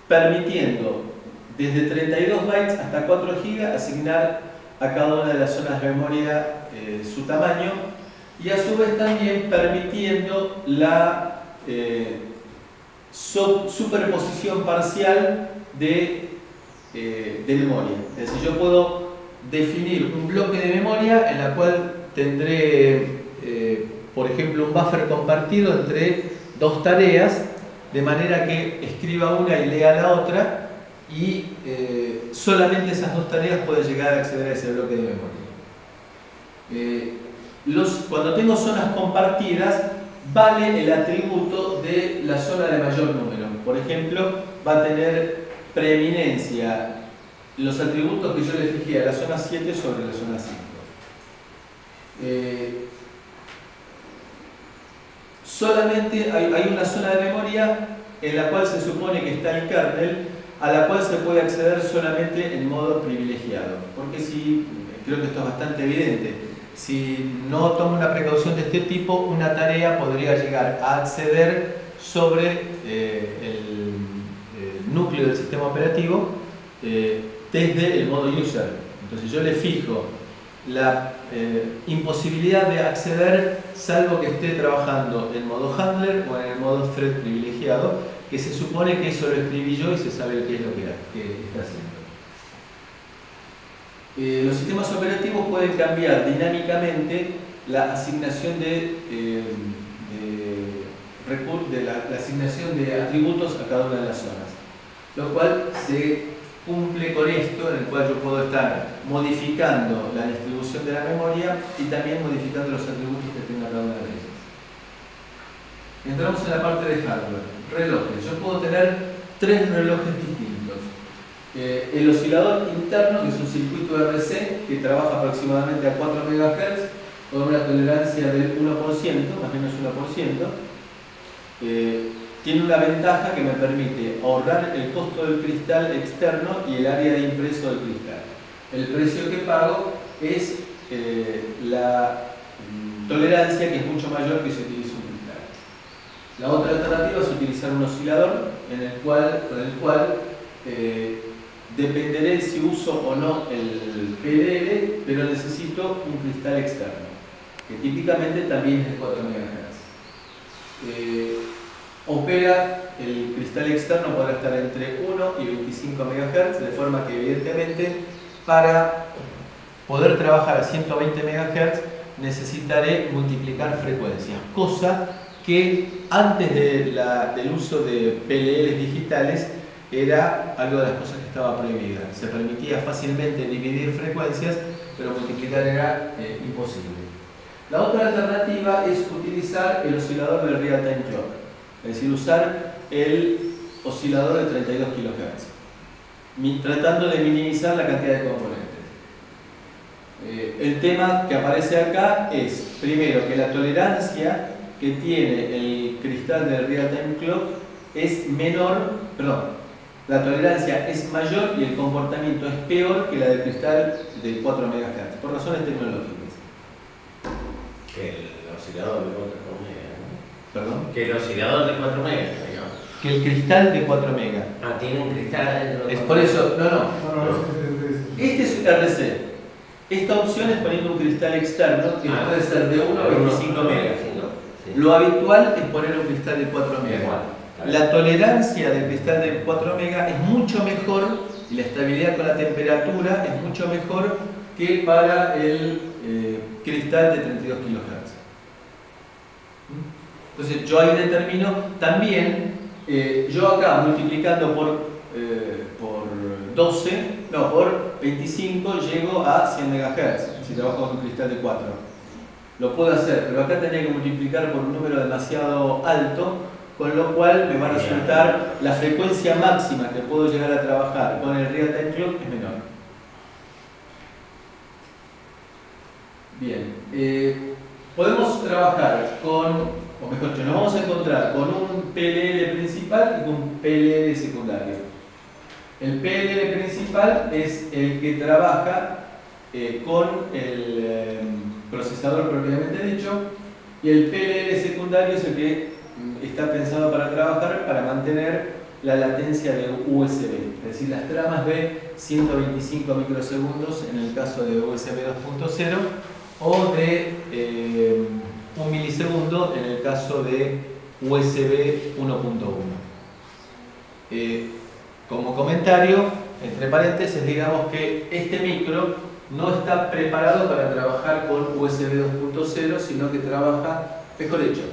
permitiendo desde 32 bytes hasta 4 GB asignar a cada una de las zonas de memoria su tamaño, y a su vez también permitiendo la superposición parcial de memoria. Es decir, yo puedo definir un bloque de memoria en la cual tendré, por ejemplo, un buffer compartido entre dos tareas, de manera que escriba una y lea la otra, y solamente esas dos tareas pueden llegar a acceder a ese bloque de memoria. Cuando tengo zonas compartidas, vale el atributo de la zona de mayor número. Por ejemplo, va a tener preeminencia los atributos que yo le fijé a la zona 7 sobre la zona 5. Solamente hay una zona de memoria en la cual se supone que está el kernel, a la cual se puede acceder solamente en modo privilegiado. Porque creo que esto es bastante evidente, si no tomo una precaución de este tipo, una tarea podría llegar a acceder sobre el núcleo del sistema operativo desde el modo user. Entonces yo le fijo la imposibilidad de acceder salvo que esté trabajando en modo handler o en el modo thread privilegiado, que se supone que eso lo escribí yo y se sabe qué es lo que está haciendo. Los sistemas operativos pueden cambiar dinámicamente la asignación de la asignación de atributos a cada una de las zonas, lo cual se cumple con esto, en el cual yo puedo estar modificando la distribución de la memoria y también modificando los atributos que tenga cada una de ellas. Entramos en la parte de hardware. Relojes. Yo puedo tener 3 relojes distintos. El oscilador interno, que es un circuito RC que trabaja aproximadamente a 4 MHz con una tolerancia del 1%, más o menos 1%. tiene una ventaja que me permite ahorrar el costo del cristal externo y el área de impreso del cristal. El precio que pago es la tolerancia, que es mucho mayor que si utilizo un cristal. La otra alternativa es utilizar un oscilador con el cual dependeré si uso o no el PLL, pero necesito un cristal externo, que típicamente también es de 4 MHz. Opera, el cristal externo podrá estar entre 1 y 25 MHz, de forma que evidentemente para poder trabajar a 120 MHz necesitaré multiplicar frecuencias, cosa que antes del uso de PLLs digitales era algo de las cosas que estaba prohibida. Se permitía fácilmente dividir frecuencias, pero multiplicar era imposible. La otra alternativa es utilizar el oscilador del Real Time Clock, es decir, usar el oscilador de 32 kHz, tratando de minimizar la cantidad de componentes. El tema que aparece acá es, primero, que la tolerancia que tiene el cristal del Real Time Clock es menor, la tolerancia es mayor y el comportamiento es peor que la del cristal de 4 MHz, por razones tecnológicas. Que el oscilador de 4 megas, ¿no? ¿Perdón? Que el oscilador de 4 megas, digamos. Que el cristal de 4 megas. Ah, tiene un cristal adentro. Es por eso, no. Es Este es RC. Esta opción es poniendo un cristal externo que puede ser de 1 a 25 megas. Lo habitual es poner un cristal de 4 megas. La tolerancia del cristal de 4 megas es mucho mejor y la estabilidad con la temperatura es mucho mejor que para el cristal de 32 kHz. Entonces yo ahí determino también, yo acá multiplicando por 25 llego a 100 MHz si trabajo con un cristal de 4. Lo puedo hacer, pero acá tendría que multiplicar por un número demasiado alto, con lo cual me va a resultar la frecuencia máxima que puedo llegar a trabajar con el Real Time Clock es menor. Bien, podemos trabajar con, o mejor dicho, nos vamos a encontrar con un PLL principal y con un PLL secundario. El PLL principal es el que trabaja con el procesador propiamente dicho, y el PLL secundario es el que está pensado para trabajar, para mantener la latencia de USB, es decir, las tramas de 125 microsegundos en el caso de USB 2.0 o de 1 milisegundo en el caso de USB 1.1. Como comentario, entre paréntesis, digamos que este micro no está preparado para trabajar con USB 2.0, sino que trabaja, mejor dicho,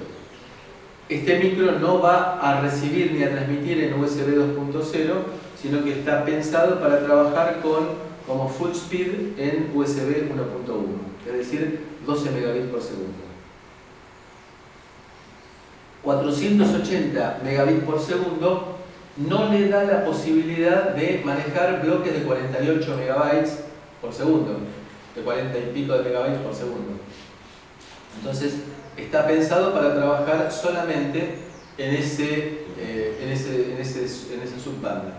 este micro no va a recibir ni a transmitir en USB 2.0, sino que está pensado para trabajar como full speed en USB 1.1, es decir, 12 megabits por segundo. 480 megabits por segundo no le da la posibilidad de manejar bloques de 48 megabytes por segundo, de 40 y pico de megabytes por segundo. Entonces, está pensado para trabajar solamente en ese subbanda.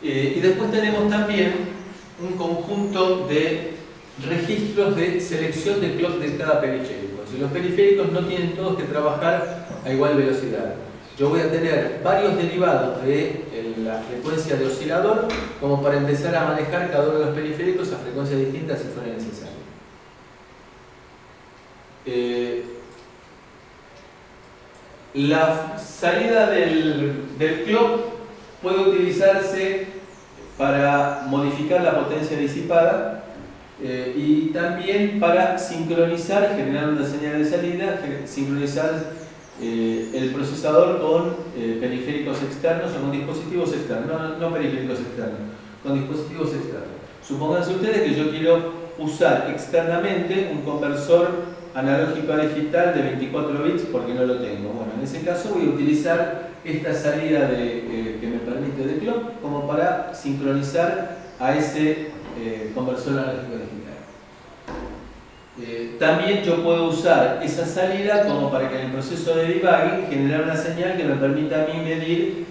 Y después tenemos también un conjunto de registros de selección de clock de cada periférico. Si los periféricos no tienen todos que trabajar a igual velocidad, yo voy a tener varios derivados de la frecuencia de oscilador como para empezar a manejar cada uno de los periféricos a frecuencias distintas si fuera necesario. La salida del clock puede utilizarse para modificar la potencia disipada y también para sincronizar, generar una señal de salida, sincronizar el procesador con periféricos externos o con dispositivos externos, no periféricos externos, con dispositivos externos. Supónganse ustedes que yo quiero usar externamente un conversor analógico a digital de 24 bits porque no lo tengo. Bueno, en ese caso voy a utilizar esta salida que me permite de clock como para sincronizar a ese conversor analógico a digital. también yo puedo usar esa salida como para que en el proceso de debugging generar una señal que me permita a mí medir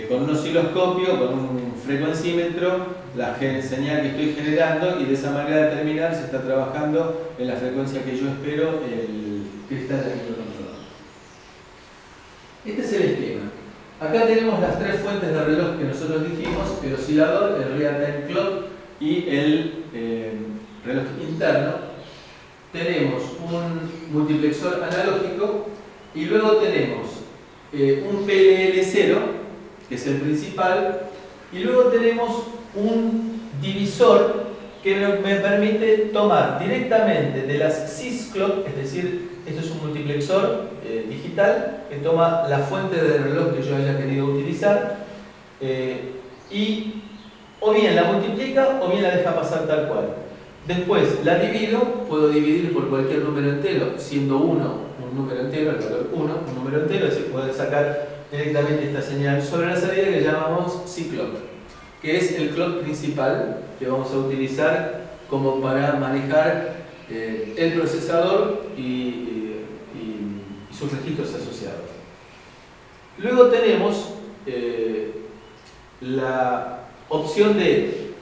con un osciloscopio, con un frecuencímetro, la señal que estoy generando y de esa manera determinar si está trabajando en la frecuencia que yo espero el cristal del microcontrolador. Este es el esquema. Acá tenemos las tres fuentes de reloj que nosotros dijimos: el oscilador, el real-time clock y el reloj interno. Tenemos un multiplexor analógico y luego tenemos un PLL0, que es el principal, y luego tenemos un divisor que me permite tomar directamente de las sysclock, es decir, esto es un multiplexor digital que toma la fuente de reloj que yo haya querido utilizar y o bien la multiplica o bien la deja pasar tal cual. Después la divido, puedo dividir por cualquier número entero, siendo 1 un número entero, el valor 1, un número entero, es decir, puedo sacar directamente esta señal sobre la salida que llamamos C-clock, que es el clock principal que vamos a utilizar como para manejar el procesador y sus registros asociados. Luego tenemos la opción de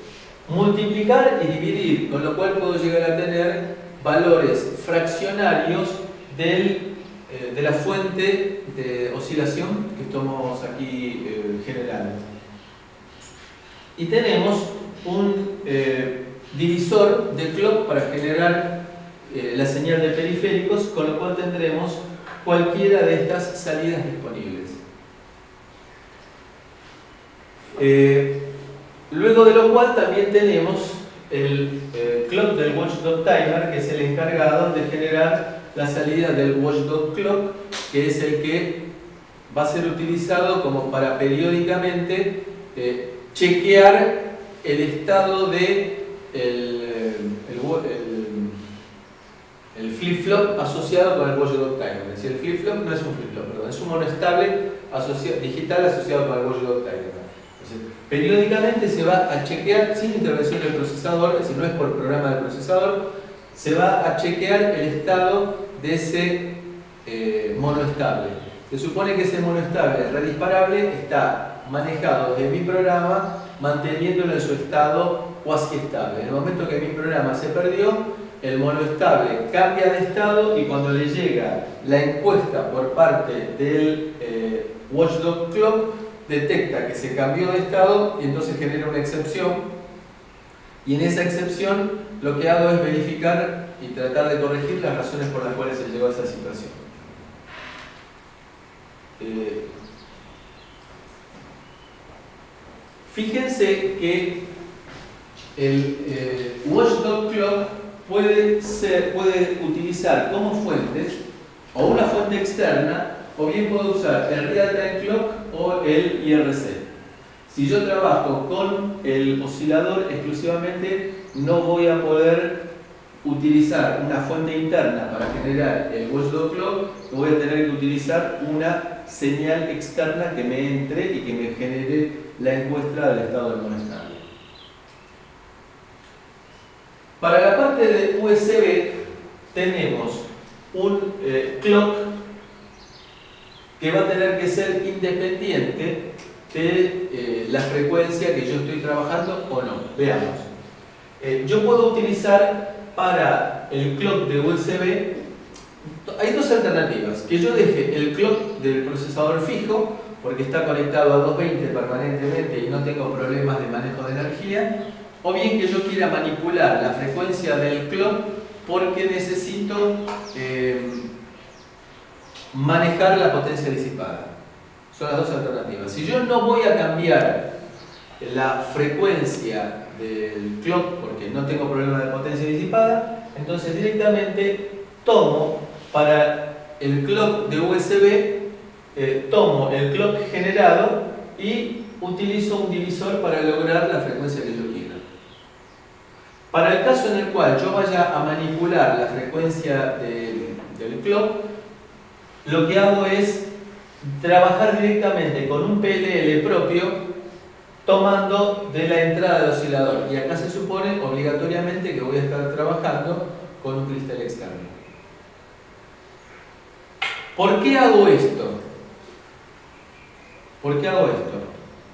multiplicar y dividir, con lo cual puedo llegar a tener valores fraccionarios de la fuente de oscilación que estamos aquí generando. Y tenemos un divisor de clock para generar la señal de periféricos, con lo cual tendremos cualquiera de estas salidas disponibles. Luego de lo cual también tenemos el clock del watchdog timer, que es el encargado de generar la salida del watchdog clock, que es el que va a ser utilizado como para periódicamente chequear el estado de el flip-flop asociado con el watchdog timer. Es decir, el flip-flop no es un flip-flop, perdón, es un monoestable digital asociado con el watchdog timer. Periódicamente se va a chequear, sin intervención del procesador, es decir, no es por programa del procesador, se va a chequear el estado de ese monoestable. Se supone que ese monoestable redisparable está manejado desde mi programa, manteniéndolo en su estado cuasi estable. En el momento que mi programa se perdió, el monoestable cambia de estado y cuando le llega la encuesta por parte del watchdog clock, detecta que se cambió de estado y entonces genera una excepción, y en esa excepción lo que hago es verificar y tratar de corregir las razones por las cuales se llegó a esa situación. Fíjense que el watchdog clock puede utilizar como fuentes o una fuente externa, o bien puedo usar el real-time clock o el IRC. Si yo trabajo con el oscilador exclusivamente, no voy a poder utilizar una fuente interna para generar el watchdog clock, voy a tener que utilizar una señal externa que me entre y que me genere la encuesta del estado del monoestable. Para la parte de USB tenemos un clock que va a tener que ser independiente de la frecuencia que yo estoy trabajando o no. Veamos. Yo puedo utilizar para el clock de USB, hay dos alternativas: que yo deje el clock del procesador fijo, porque está conectado a 220 permanentemente y no tengo problemas de manejo de energía, o bien que yo quiera manipular la frecuencia del clock porque necesito manejar la potencia disipada. Son las dos alternativas. Si yo no voy a cambiar la frecuencia del clock porque no tengo problema de potencia disipada, entonces directamente tomo para el clock de USB, tomo el clock generado y utilizo un divisor para lograr la frecuencia que yo quiera. Para el caso en el cual yo vaya a manipular la frecuencia del clock, lo que hago es trabajar directamente con un PLL propio, tomando de la entrada del oscilador. Y acá se supone obligatoriamente que voy a estar trabajando con un cristal externo. ¿Por qué hago esto? ¿Por qué hago esto?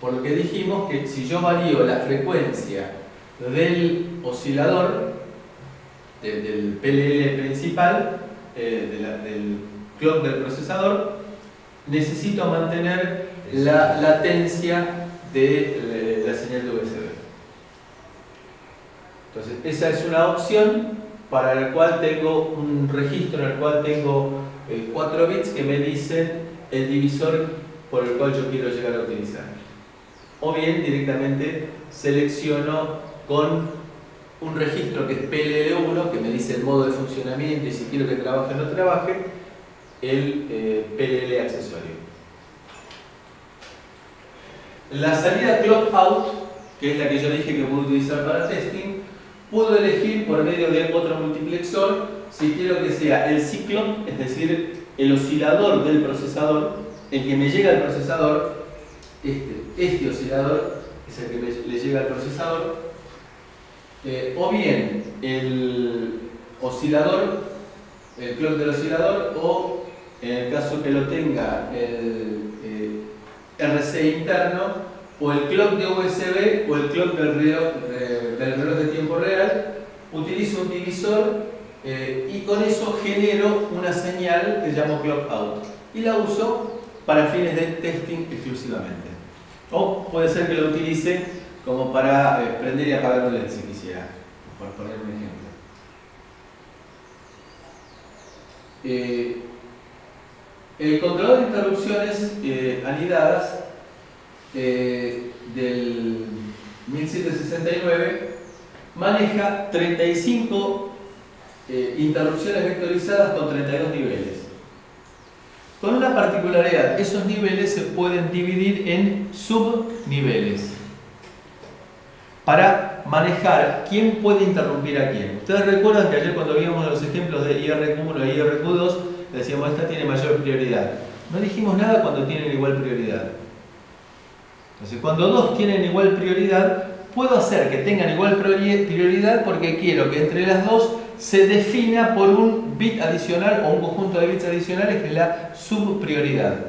Porque dijimos que si yo varío la frecuencia del oscilador, del PLL principal, del clock del procesador, necesito mantener la latencia de la señal de USB. Entonces, esa es una opción para la cual tengo un registro en el cual tengo 4 bits que me dicen el divisor por el cual yo quiero llegar a utilizar. O bien directamente selecciono con un registro que es PLL1, que me dice el modo de funcionamiento y si quiero que trabaje o no trabaje, el PLL accesorio. La salida clock out, que es la que yo dije que puedo utilizar para testing, puedo elegir por medio de otro multiplexor si quiero que sea el ciclo, es decir, el oscilador del procesador, el que me llega al procesador, este oscilador es el que le llega al procesador, o bien el oscilador, el clock del oscilador, o en el caso que lo tenga el RC interno, o el clock de USB o el clock del reloj de tiempo real. Utilizo un divisor y con eso genero una señal que llamo clock out y la uso para fines de testing exclusivamente. O puede ser que lo utilice como para prender y apagar un LED si quisiera, por poner un ejemplo. El controlador de interrupciones anidadas del 1769 maneja 35 interrupciones vectorizadas con 32 niveles. Con una particularidad, esos niveles se pueden dividir en subniveles para manejar quién puede interrumpir a quién. Ustedes recuerdan que ayer cuando vimos los ejemplos de IRQ1 y IRQ2 decíamos esta tiene mayor prioridad. No dijimos nada cuando tienen igual prioridad. Entonces cuando dos tienen igual prioridad, puedo hacer que tengan igual prioridad porque quiero que entre las dos se defina por un bit adicional o un conjunto de bits adicionales que es la subprioridad.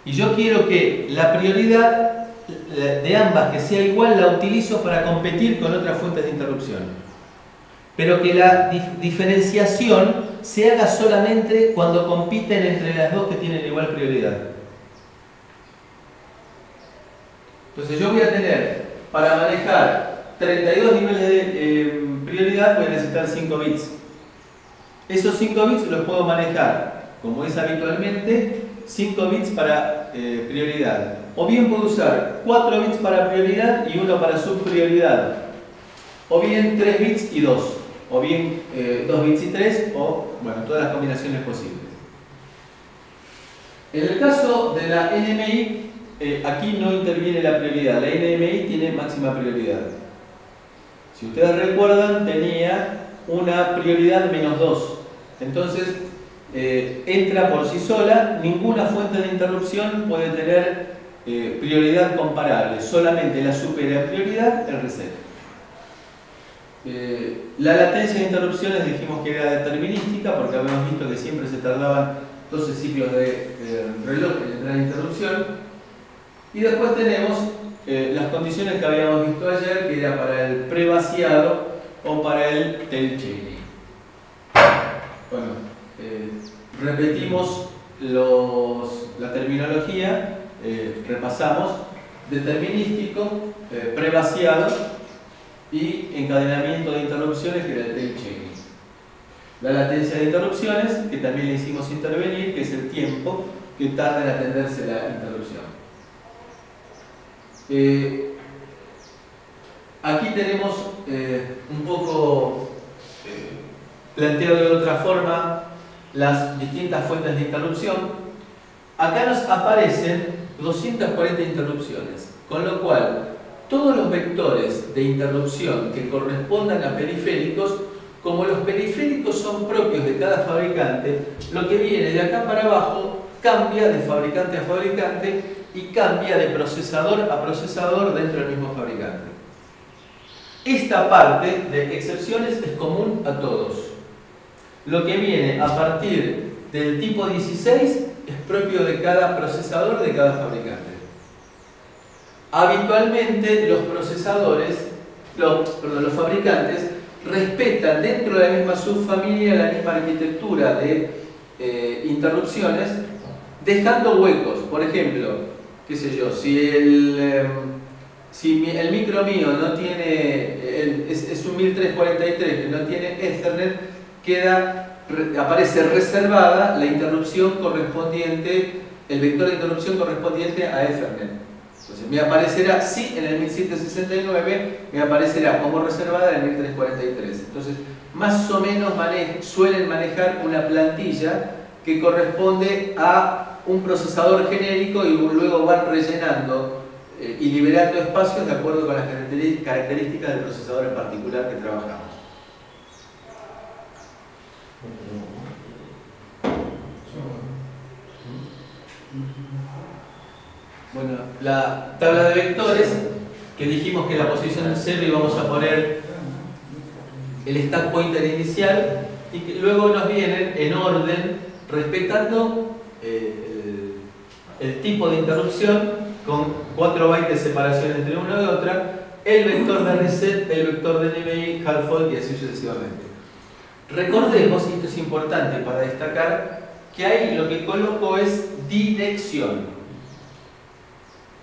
Y yo quiero que la prioridad de ambas que sea igual la utilizo para competir con otras fuentes de interrupción. Pero que la diferenciación se haga solamente cuando compiten entre las dos que tienen igual prioridad. Entonces yo voy a tener, para manejar 32 niveles de prioridad, voy a necesitar 5 bits. Esos 5 bits los puedo manejar, como es habitualmente, 5 bits para prioridad. O bien puedo usar 4 bits para prioridad y 1 para subprioridad. O bien 3 bits y 2. O bien 2 bits y 3, o bueno, todas las combinaciones posibles. En el caso de la NMI, aquí no interviene la prioridad. La NMI tiene máxima prioridad. Si ustedes recuerdan, tenía una prioridad -2. Entonces, entra por sí sola, ninguna fuente de interrupción puede tener prioridad comparable, solamente la supera prioridad el reset. La latencia de interrupciones dijimos que era determinística porque habíamos visto que siempre se tardaban 12 ciclos de reloj en entrar en interrupción. Y después tenemos las condiciones que habíamos visto ayer, que era para el prevaciado o para el tail chaining. Bueno, repetimos la terminología, repasamos: determinístico, prevaciado y encadenamiento de interrupciones, que era el tail chaining. La latencia de interrupciones, que también le hicimos intervenir, que es el tiempo que tarda en atenderse la interrupción. Aquí tenemos un poco planteado de otra forma las distintas fuentes de interrupción. Acá nos aparecen 240 interrupciones, con lo cual todos los vectores de interrupción que correspondan a periféricos, como los periféricos son propios de cada fabricante, lo que viene de acá para abajo cambia de fabricante a fabricante y cambia de procesador a procesador dentro del mismo fabricante. Esta parte de excepciones es común a todos. Lo que viene a partir del tipo 16 es propio de cada procesador, de cada fabricante. Habitualmente los procesadores, los fabricantes, respetan dentro de la misma subfamilia la misma arquitectura de interrupciones, dejando huecos. Por ejemplo, qué sé yo, si el micro mío no tiene, es un 1343 que no tiene Ethernet, aparece reservada la interrupción correspondiente, el vector de interrupción correspondiente a Ethernet. Entonces me aparecerá, sí, en el 1769 me aparecerá como reservada en el 1343. Entonces, más o menos suelen manejar una plantilla que corresponde a un procesador genérico y luego van rellenando y liberando espacios de acuerdo con las características del procesador en particular que trabajamos. Bueno, la tabla de vectores, que dijimos que en la posición 0 íbamos a poner el stack pointer inicial y que luego nos vienen en orden respetando el tipo de interrupción con 4 bytes de separación entre una y otra, el vector de reset, el vector de NMI, hard fault y así sucesivamente. Recordemos, y esto es importante para destacar, que ahí lo que coloco es dirección.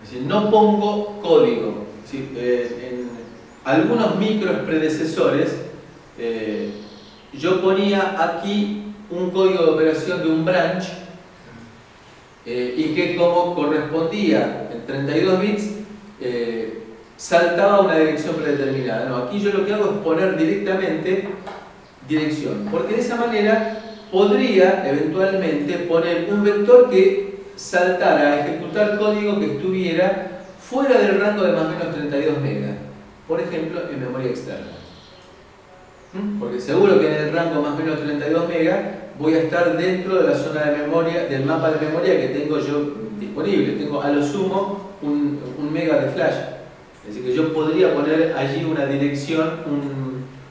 Es decir, no pongo código. En algunos micros predecesores yo ponía aquí un código de operación de un branch y que como correspondía en 32 bits saltaba a una dirección predeterminada. No, aquí yo lo que hago es poner directamente dirección, porque de esa manera podría eventualmente poner un vector que saltara a ejecutar código que estuviera fuera del rango de más o menos 32 megas, por ejemplo en memoria externa. Porque seguro que en el rango más o menos 32 megas voy a estar dentro de la zona de memoria, del mapa de memoria que tengo yo disponible. Tengo a lo sumo un mega de flash. Es decir, que yo podría poner allí una dirección,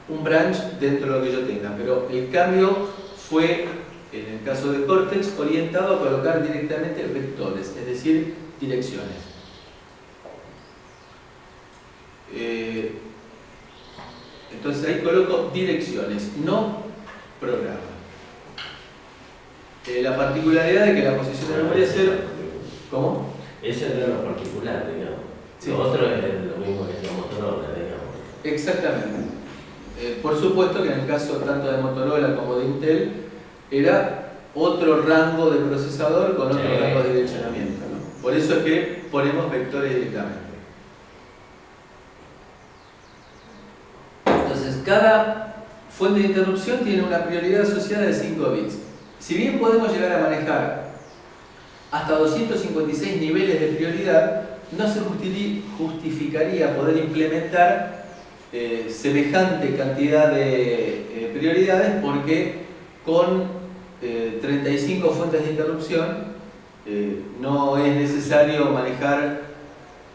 un branch dentro de lo que yo tenga. Pero el cambio fue, en el caso de Cortex, orientado a colocar directamente vectores, es decir, direcciones. Entonces ahí coloco direcciones, no programa. La particularidad de que la posición de memoria 0... ¿Cómo? Ese es lo particular, digamos. Sí. Lo otro es lo mismo que sea Motorola, digamos. Exactamente. Por supuesto que en el caso tanto de Motorola como de Intel era otro rango de procesador con otro rango de direccionamiento, ¿no? Por eso es que ponemos vectores directamente. Entonces, cada fuente de interrupción tiene una prioridad asociada de 5 bits. Si bien podemos llegar a manejar hasta 256 niveles de prioridad, no se justificaría poder implementar semejante cantidad de prioridades, porque con 35 fuentes de interrupción no es necesario manejar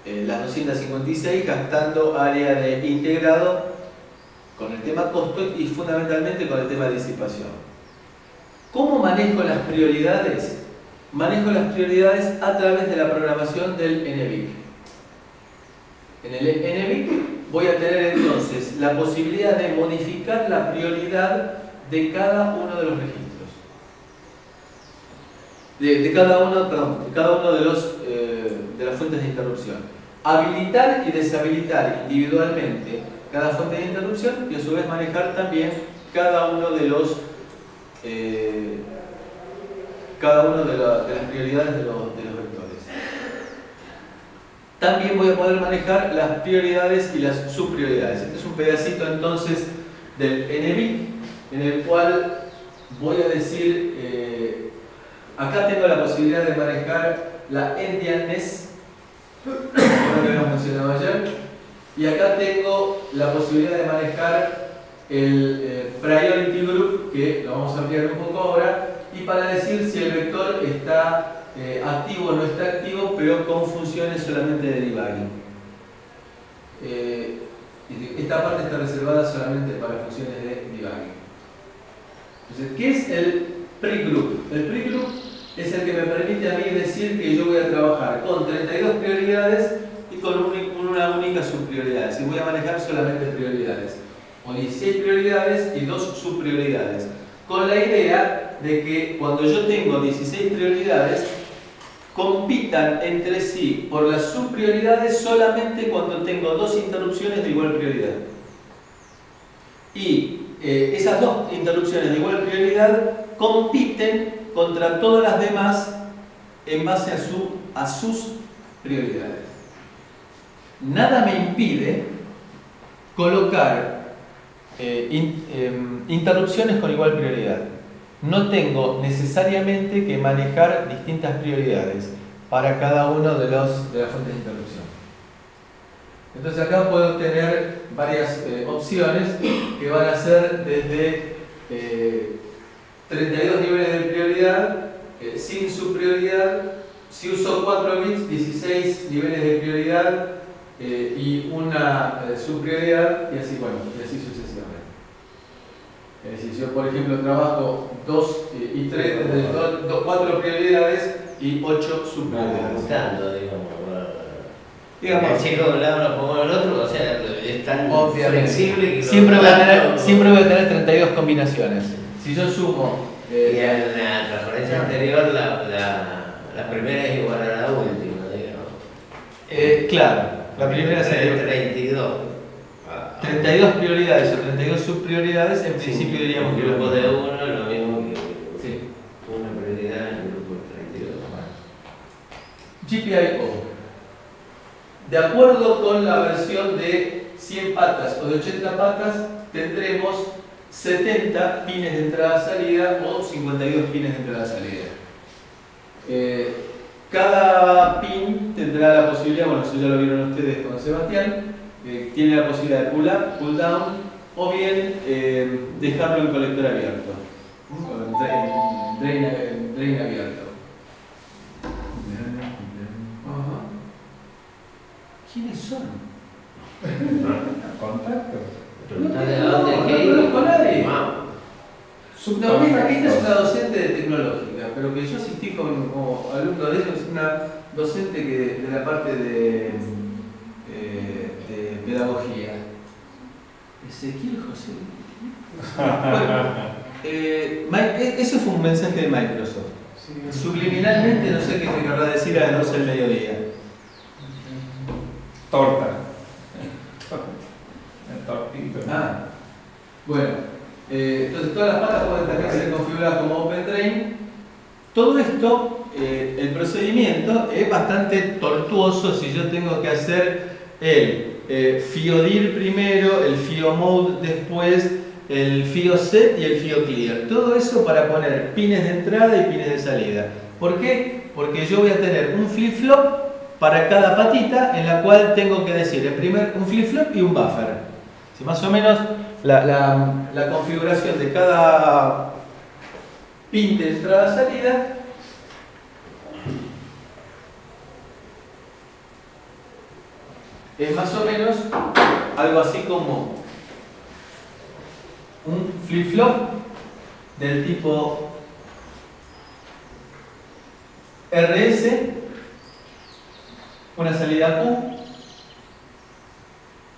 las 256 gastando área de integrado con el tema costo y fundamentalmente con el tema de disipación. ¿Cómo manejo las prioridades? Manejo las prioridades a través de la programación del NVIC. En el NVIC voy a tener entonces la posibilidad de modificar la prioridad de cada uno de los registros. De cada uno de las fuentes de interrupción. Habilitar y deshabilitar individualmente cada fuente de interrupción y a su vez manejar también cada uno de las prioridades de los vectores. También voy a poder manejar las prioridades y las subprioridades. Este es un pedacito entonces del NVIC en el cual voy a decir, acá tengo la posibilidad de manejar la endianness, como que habíamos mencionado ayer, y acá tengo la posibilidad de manejar el priority group, que lo vamos a ampliar un poco ahora, y para decir si el vector está activo o no está activo, pero con funciones solamente de debugging. Esta parte está reservada solamente para funciones de debugging. Entonces, ¿qué es el pre-group? El pre-group es el que me permite a mí decir que yo voy a trabajar con 32 prioridades y con una única subprioridad. Si voy a manejar solamente prioridades. O 16 prioridades y 2 subprioridades. Con la idea de que cuando yo tengo 16 prioridades, compitan entre sí por las subprioridades solamente cuando tengo 2 interrupciones de igual prioridad. Y esas 2 interrupciones de igual prioridad compiten contra todas las demás en base a sus prioridades. Nada me impide colocar interrupciones con igual prioridad. No tengo necesariamente que manejar distintas prioridades para cada uno de las fuentes de interrupción. Entonces acá puedo tener varias opciones que van a ser desde 32 niveles de prioridad, sin subprioridad. Si uso 4 bits, 16 niveles de prioridad y una subprioridad, y así, bueno, y así sucesivamente. Es decir, yo por ejemplo trabajo 2 y 3, 4 prioridades y 8 subprioridades. Digamos, el chico de un lado lo pongo en el otro, o sea, es tan flexible que siempre voy a tener 32 combinaciones. Si yo sumo... y en la transferencia anterior la primera es igual a la última, digamos. Claro, la primera sería 32. 32 prioridades o 32 subprioridades, en principio diríamos un que grupo de uno es lo mismo que sí. una prioridad en un grupo de 32. GPIO. De acuerdo con la versión de 100 patas o de 80 patas, tendremos 70 pines de entrada-salida o 52 pines de entrada-salida. Cada pin tendrá la posibilidad, bueno, eso ya lo vieron ustedes con Sebastián, tiene la posibilidad de pull up, pull down o bien dejarlo en colector abierto, o en drain abierto. ¿Quiénes son? Contacto. No conozco a nadie. No, esta es una docente de tecnológica, pero que yo asistí como alumno de ellos, es una docente de la parte de pedagogía. Ezequiel José. Bueno, eso fue un mensaje de Microsoft. Subliminalmente, no sé qué me querrá decir a las 12 del mediodía. Torta. El tortito. Bueno, entonces todas las patas pueden también ser configuradas como OpenTrain. Todo esto, el procedimiento es bastante tortuoso si yo tengo que hacer el FIODIR primero, el FIOMODE después, el FIOSET y el FIOCLEAR. Todo eso para poner pines de entrada y pines de salida. ¿Por qué? Porque yo voy a tener un flip-flop para cada patita en la cual tengo que decir un flip-flop y un buffer. Si más o menos la configuración de cada pin de entrada-salida es más o menos algo así como un flip-flop del tipo RS, una salida Q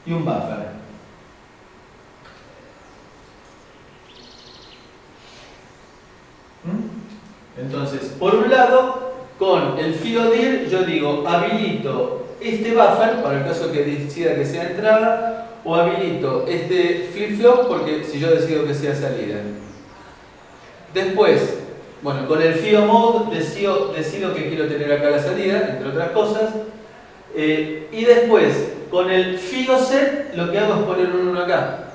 y un buffer. Entonces, por un lado, con el FIODIR yo digo habilito este buffer para el caso que decida que sea entrada, o habilito este flip-flop porque si yo decido que sea salida. Después, bueno, con el FIOMODE decido que quiero tener acá la salida, entre otras cosas. Y después, con el FIOSET lo que hago es poner un 1 acá.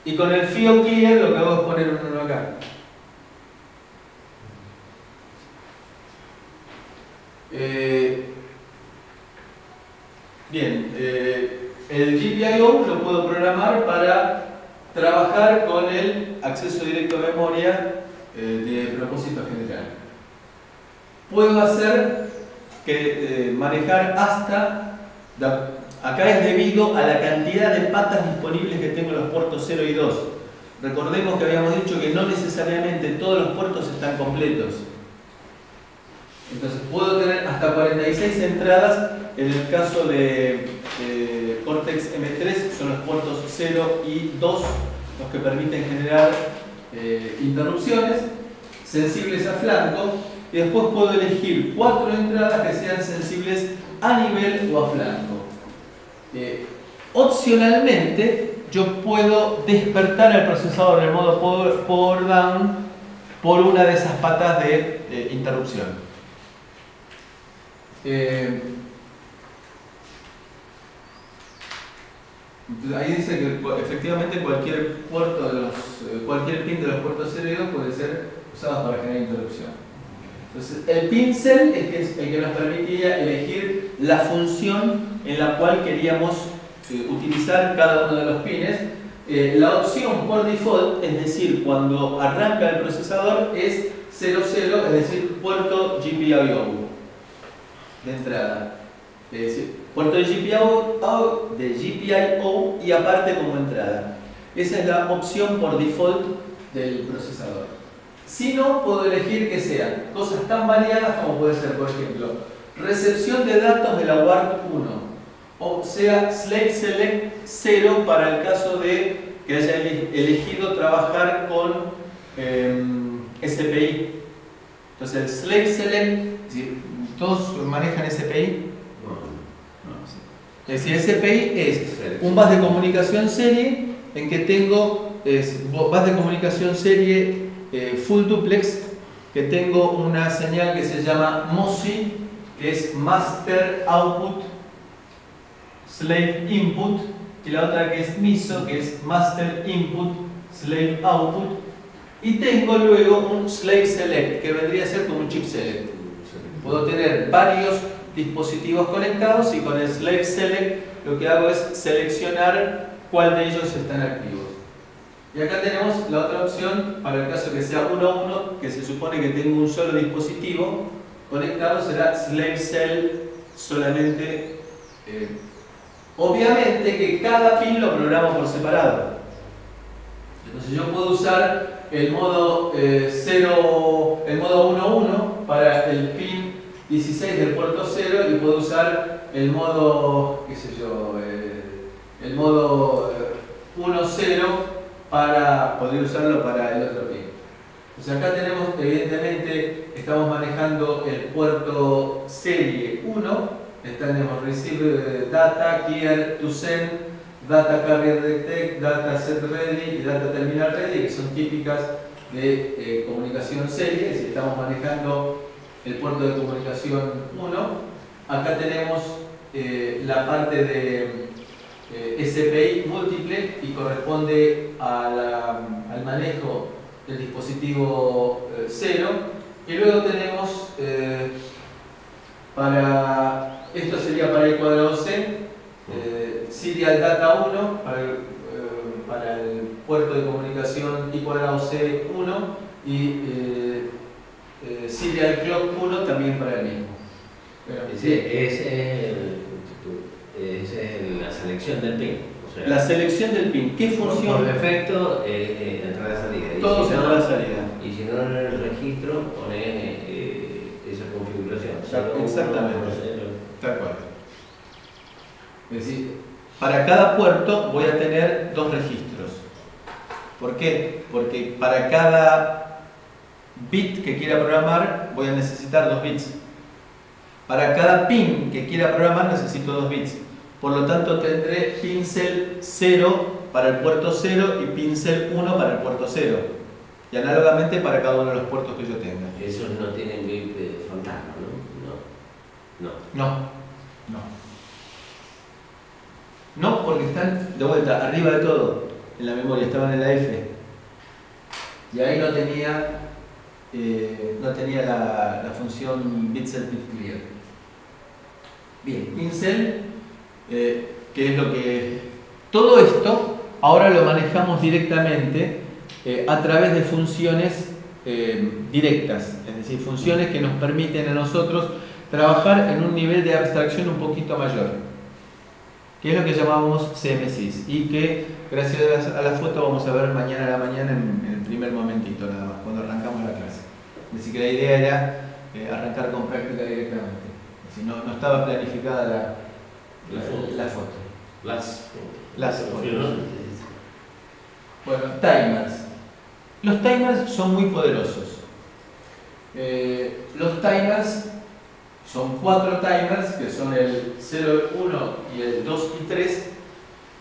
Y con el FIOCLEAR lo que hago es poner un 1 acá. Bien, el GPIO lo puedo programar para trabajar con el acceso directo a memoria de propósito general. Puedo hacer que manejar hasta Acá es debido a la cantidad de patas disponibles que tengo en los puertos 0 y 2. Recordemos que habíamos dicho que no necesariamente todos los puertos están completos. Entonces puedo tener hasta 46 entradas. En el caso de Cortex M3 son los puertos 0 y 2 los que permiten generar interrupciones sensibles a flanco, y después puedo elegir 4 entradas que sean sensibles a nivel o a flanco. Opcionalmente yo puedo despertar al procesador en el modo power down por una de esas patas de interrupción. Ahí dice que efectivamente cualquier pin de los puertos 0 y 2 puede ser usado para generar interrupción. Entonces, el pincel es el que nos permitía elegir la función en la cual queríamos utilizar cada uno de los pines. La opción por default, es decir, cuando arranca el procesador, es 00, es decir, puerto GPIO de entrada. Es decir, puerto de GPIO y aparte como entrada. Esa es la opción por default del procesador. Si no, puedo elegir que sean cosas tan variadas como puede ser, por ejemplo, recepción de datos de la WARP 1, o sea, slave select 0 para el caso de que haya elegido trabajar con SPI. Entonces, el slave select, ¿todos manejan SPI? Es decir, SPI es un bus de comunicación serie en que tengo bus de comunicación serie full duplex, que tengo una señal que se llama MOSI, que es Master Output Slave Input, y la otra que es MISO, que es Master Input Slave Output, y tengo luego un Slave Select, que vendría a ser como un chip select. Puedo tener varios dispositivos conectados y con el Slave Select lo que hago es seleccionar cuál de ellos están activos. Y acá tenemos la otra opción para el caso que sea 1 a 1, que se supone que tengo un solo dispositivo conectado, será Slave Cell solamente. Obviamente que cada pin lo programo por separado. Entonces yo puedo usar el modo 1.1 para el pin 16 del puerto 0 y puedo usar el modo, qué sé yo, el modo 1.0 para poder usarlo para el otro pin. Entonces acá tenemos, evidentemente, estamos manejando el puerto serie 1, tenemos receive data, clear to send, data carrier detect, data set ready y data terminal ready, que son típicas de comunicación serie. Es decir, estamos manejando el puerto de comunicación 1. Acá tenemos la parte de SPI múltiple y corresponde al manejo del dispositivo 0. Y luego tenemos esto sería para el cuadrado C, Serial Data 1 para el puerto de comunicación I cuadrado C 1 y Serial Clock 1 también para el mismo. Esa es la selección del pin. O sea, la selección del pin. ¿Qué función? Por defecto, entrada-salida. Todos si entrada-salida. Y si no en el registro, pones esa configuración. Exactamente. Tal cual. Es decir, para cada puerto voy a tener 2 registros. ¿Por qué? Porque para cada bit que quiera programar voy a necesitar 2 bits. Para cada pin que quiera programar necesito 2 bits. Por lo tanto tendré pincel 0 para el puerto 0 y pincel 1 para el puerto 0. Y análogamente para cada uno de los puertos que yo tenga. Esos no tienen bit fantasma, ¿no? No, porque están de vuelta arriba de todo en la memoria, estaban en la F. Y ahí no tenía la función bitset bit clear. Bien, pincel, que es lo que... Todo esto ahora lo manejamos directamente a través de funciones directas, es decir, funciones que nos permiten a nosotros trabajar en un nivel de abstracción un poquito mayor. que es lo que llamamos CMSIS y que gracias a la foto vamos a ver mañana a la mañana en el primer momentito nada más, cuando arrancamos la clase. Así que la idea era arrancar con práctica directamente. Así no estaba planificada la foto. Las fotos. Bueno, timers. Los timers son muy poderosos. Los timers son 4 timers, que son el 0, el 1 y el 2 y 3,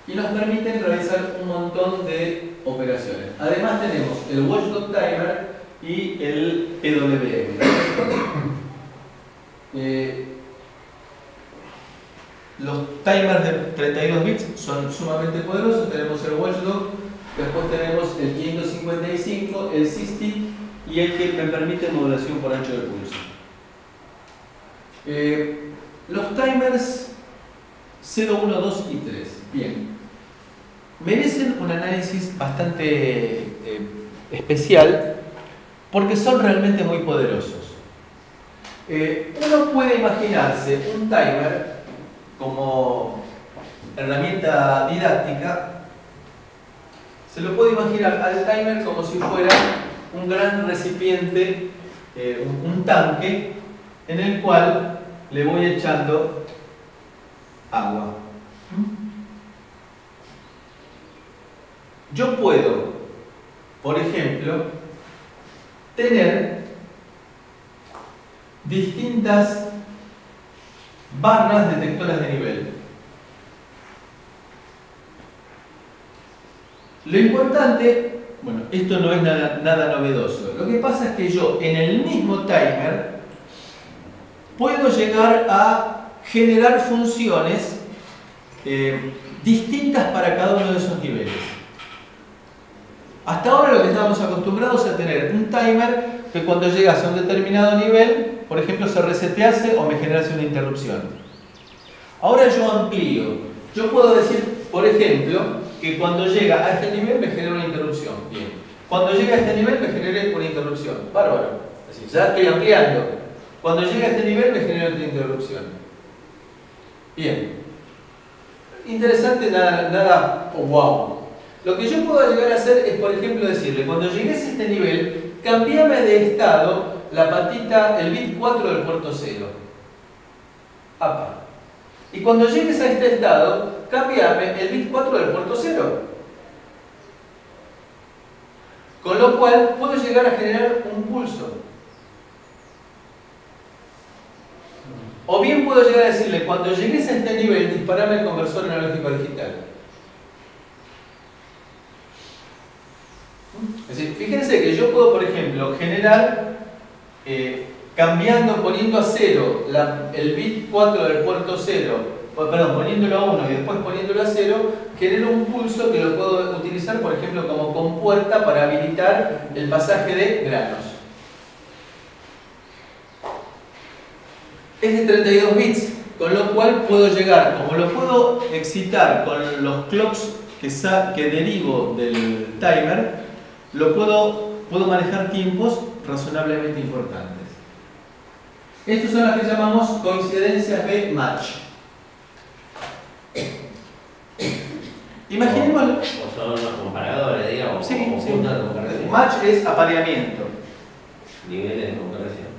y nos permiten realizar un montón de operaciones. Además tenemos el watchdog timer y el PWM. Los timers de 32 bits son sumamente poderosos. Tenemos el watchdog, después tenemos el 555, el SysTick y el que me permite modulación por ancho de pulso. Los timers 0, 1, 2 y 3, bien, merecen un análisis bastante especial porque son realmente muy poderosos. Uno puede imaginarse un timer como herramienta didáctica, se lo puede imaginar al timer como si fuera un gran recipiente, un tanque en el cual le voy echando agua. Yo puedo, por ejemplo, tener distintas barras detectoras de nivel. Lo importante, bueno, esto no es nada novedoso. Lo que pasa es que yo en el mismo timer puedo llegar a generar funciones distintas para cada uno de esos niveles. Hasta ahora lo que estábamos acostumbrados a tener un timer que cuando llegas a un determinado nivel, por ejemplo, se resetease o me generase una interrupción. Ahora yo amplío. Yo puedo decir, por ejemplo, que cuando llega a este nivel me genera una interrupción. Bien. Cuando llega a este nivel me genera una interrupción. Bárbaro. Así, ya estoy ampliando. Cuando llega a este nivel me genera otra interrupción. Bien. Interesante, nada wow. Lo que yo puedo llegar a hacer es, por ejemplo, decirle, cuando llegues a este nivel, cambiame de estado la patita, el bit 4 del puerto 0. Apa. Y cuando llegues a este estado, cambiame el bit 4 del puerto 0. Con lo cual, puedo llegar a generar un pulso. O bien puedo llegar a decirle, cuando llegues a este nivel, disparame el conversor analógico a digital. Es decir, fíjense que yo puedo, por ejemplo, generar, poniendo a 0 el bit 4 del puerto 0, perdón, poniéndolo a 1 y después poniéndolo a 0, genero un pulso que lo puedo utilizar, por ejemplo, como compuerta para habilitar el pasaje de granos. Es de 32 bits, con lo cual puedo llegar, como lo puedo excitar con los clocks que derivo del timer, puedo manejar tiempos razonablemente importantes. Estos son las que llamamos coincidencias de match. Imaginemos. O son los comparadores, digamos. Sí, como sí. puntos de comparación. Match es apareamiento. Niveles de comparación.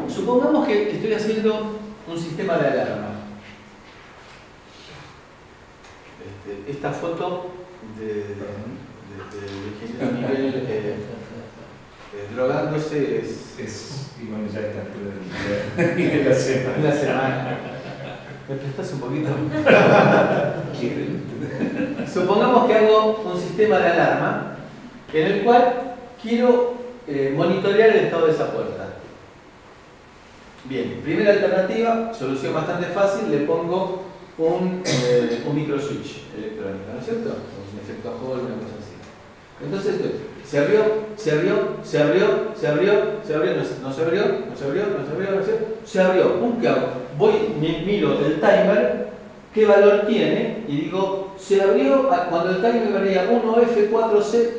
Supongamos que estoy haciendo un sistema de alarma. Esta foto de nivel drogándose es y bueno, ya está de la semana. una semana. ¿Me prestas un poquito? Supongamos que hago un sistema de alarma en el cual quiero monitorear el estado de esa puerta. Bien, primera alternativa, solución bastante fácil, le pongo un microswitch electrónico, ¿no es cierto? Un efecto Hall, una cosa así. Entonces, se abrió, se abrió, se abrió, se abrió, se abrió, no se abrió, no se abrió, no se abrió, no se abrió, se abrió. ¿Qué hago? Voy, miro el timer, qué valor tiene, y digo, se abrió cuando el timer valía 1F4C.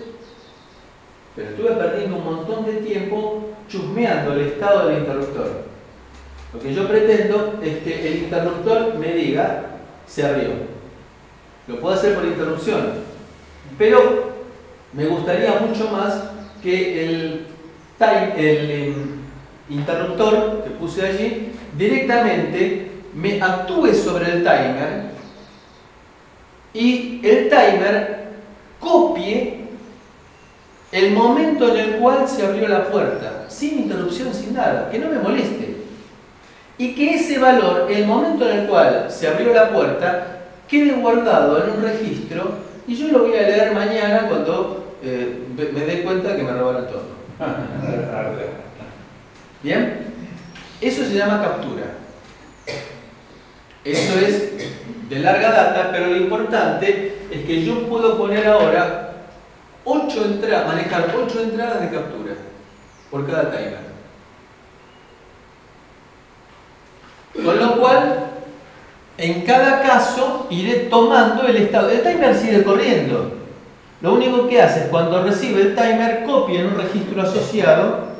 Pero estuve perdiendo un montón de tiempo chusmeando el estado del interruptor. Lo que yo pretendo es que el interruptor me diga, se abrió. Lo puedo hacer por interrupción, pero me gustaría mucho más que el interruptor que puse allí directamente me actúe sobre el timer y el timer copie el momento en el cual se abrió la puerta, sin interrupción, sin nada, que no me moleste. Y que ese valor, el momento en el cual se abrió la puerta, quede guardado en un registro y yo lo voy a leer mañana cuando me dé cuenta que me robaron todo. ¿Bien? Eso se llama captura. Eso es de larga data, pero lo importante es que yo puedo poner ahora manejar 8 entradas de captura por cada timer. Con lo cual, en cada caso iré tomando el estado. El timer sigue corriendo. Lo único que hace es cuando recibe el timer, copia en un registro asociado.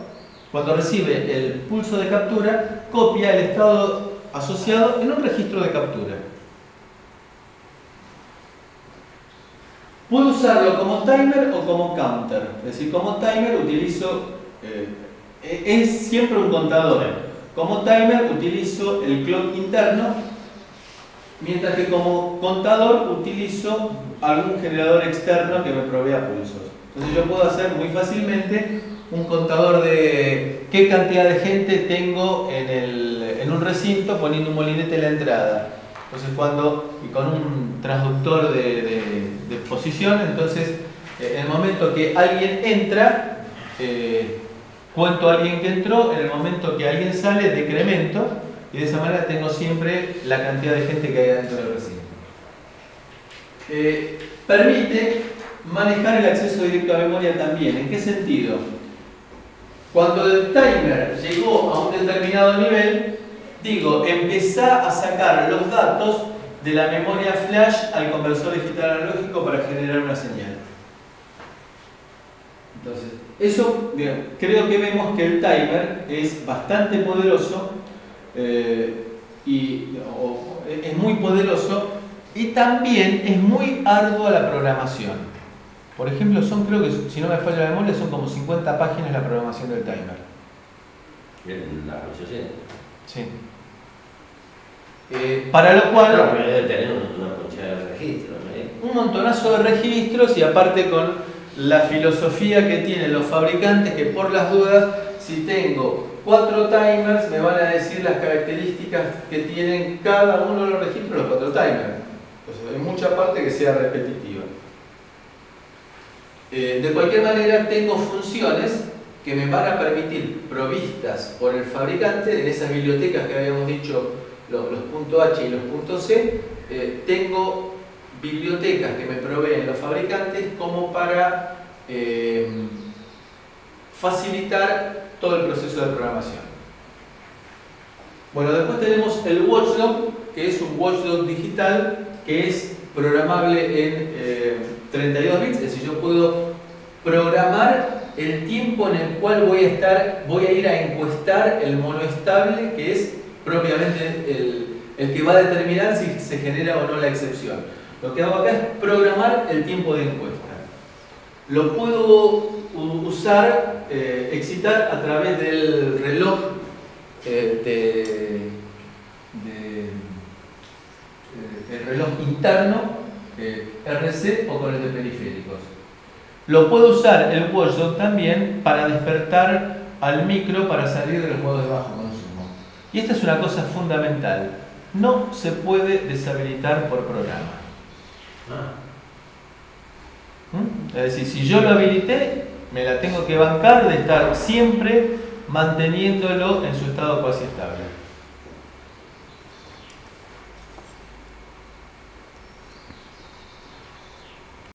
Cuando recibe el pulso de captura, copia el estado asociado en un registro de captura. Puedo usarlo como timer o como counter. Es decir, como timer utilizo, es siempre un contador. Como timer utilizo el clock interno, mientras que como contador utilizo algún generador externo que me provea pulsos. Entonces yo puedo hacer muy fácilmente un contador de qué cantidad de gente tengo en un recinto poniendo un molinete en la entrada. Entonces y con un transductor de posición, entonces en el momento que alguien entra, cuento a alguien que entró, en el momento que alguien sale, decremento, y de esa manera tengo siempre la cantidad de gente que hay dentro del recinto. Permite manejar el acceso directo a memoria también. ¿En qué sentido? Cuando el timer llegó a un determinado nivel, digo, empezá a sacar los datos de la memoria flash al conversor digital analógico para generar una señal. Entonces, eso, creo que vemos que el timer es bastante poderoso es muy poderoso y también es muy ardua la programación. Por ejemplo, creo que, si no me falla la memoria, son como 50 páginas la programación del timer. ¿En la asociación? Sí. Para lo cual... No, pero debe tener una concha de registros, ¿no? Un montonazo de registros y aparte con la filosofía que tienen los fabricantes, que por las dudas, si tengo 4 timers, me van a decir las características que tienen cada uno de los registros de los 4 timers. Entonces hay mucha parte que sea repetitiva. De cualquier manera, tengo funciones que me van a permitir, provistas por el fabricante, en esas bibliotecas que habíamos dicho, los .h y los .c, tengo bibliotecas que me proveen los fabricantes como para facilitar todo el proceso de programación. Bueno, después tenemos el watchdog, que es un watchdog digital que es programable en 32 bits, es decir, yo puedo programar el tiempo en el cual voy a ir a encuestar el monoestable, que es propiamente el que va a determinar si se genera o no la excepción. Lo que hago acá es programar el tiempo de encuesta. Lo puedo usar, excitar a través del reloj el reloj interno RC o con el de periféricos. Lo puedo usar el watchdog también para despertar al micro para salir de los modos de bajo consumo. Y esta es una cosa fundamental. No se puede deshabilitar por programa. Es decir, si yo lo habilité, me la tengo que bancar de estar siempre manteniéndolo en su estado cuasi estable.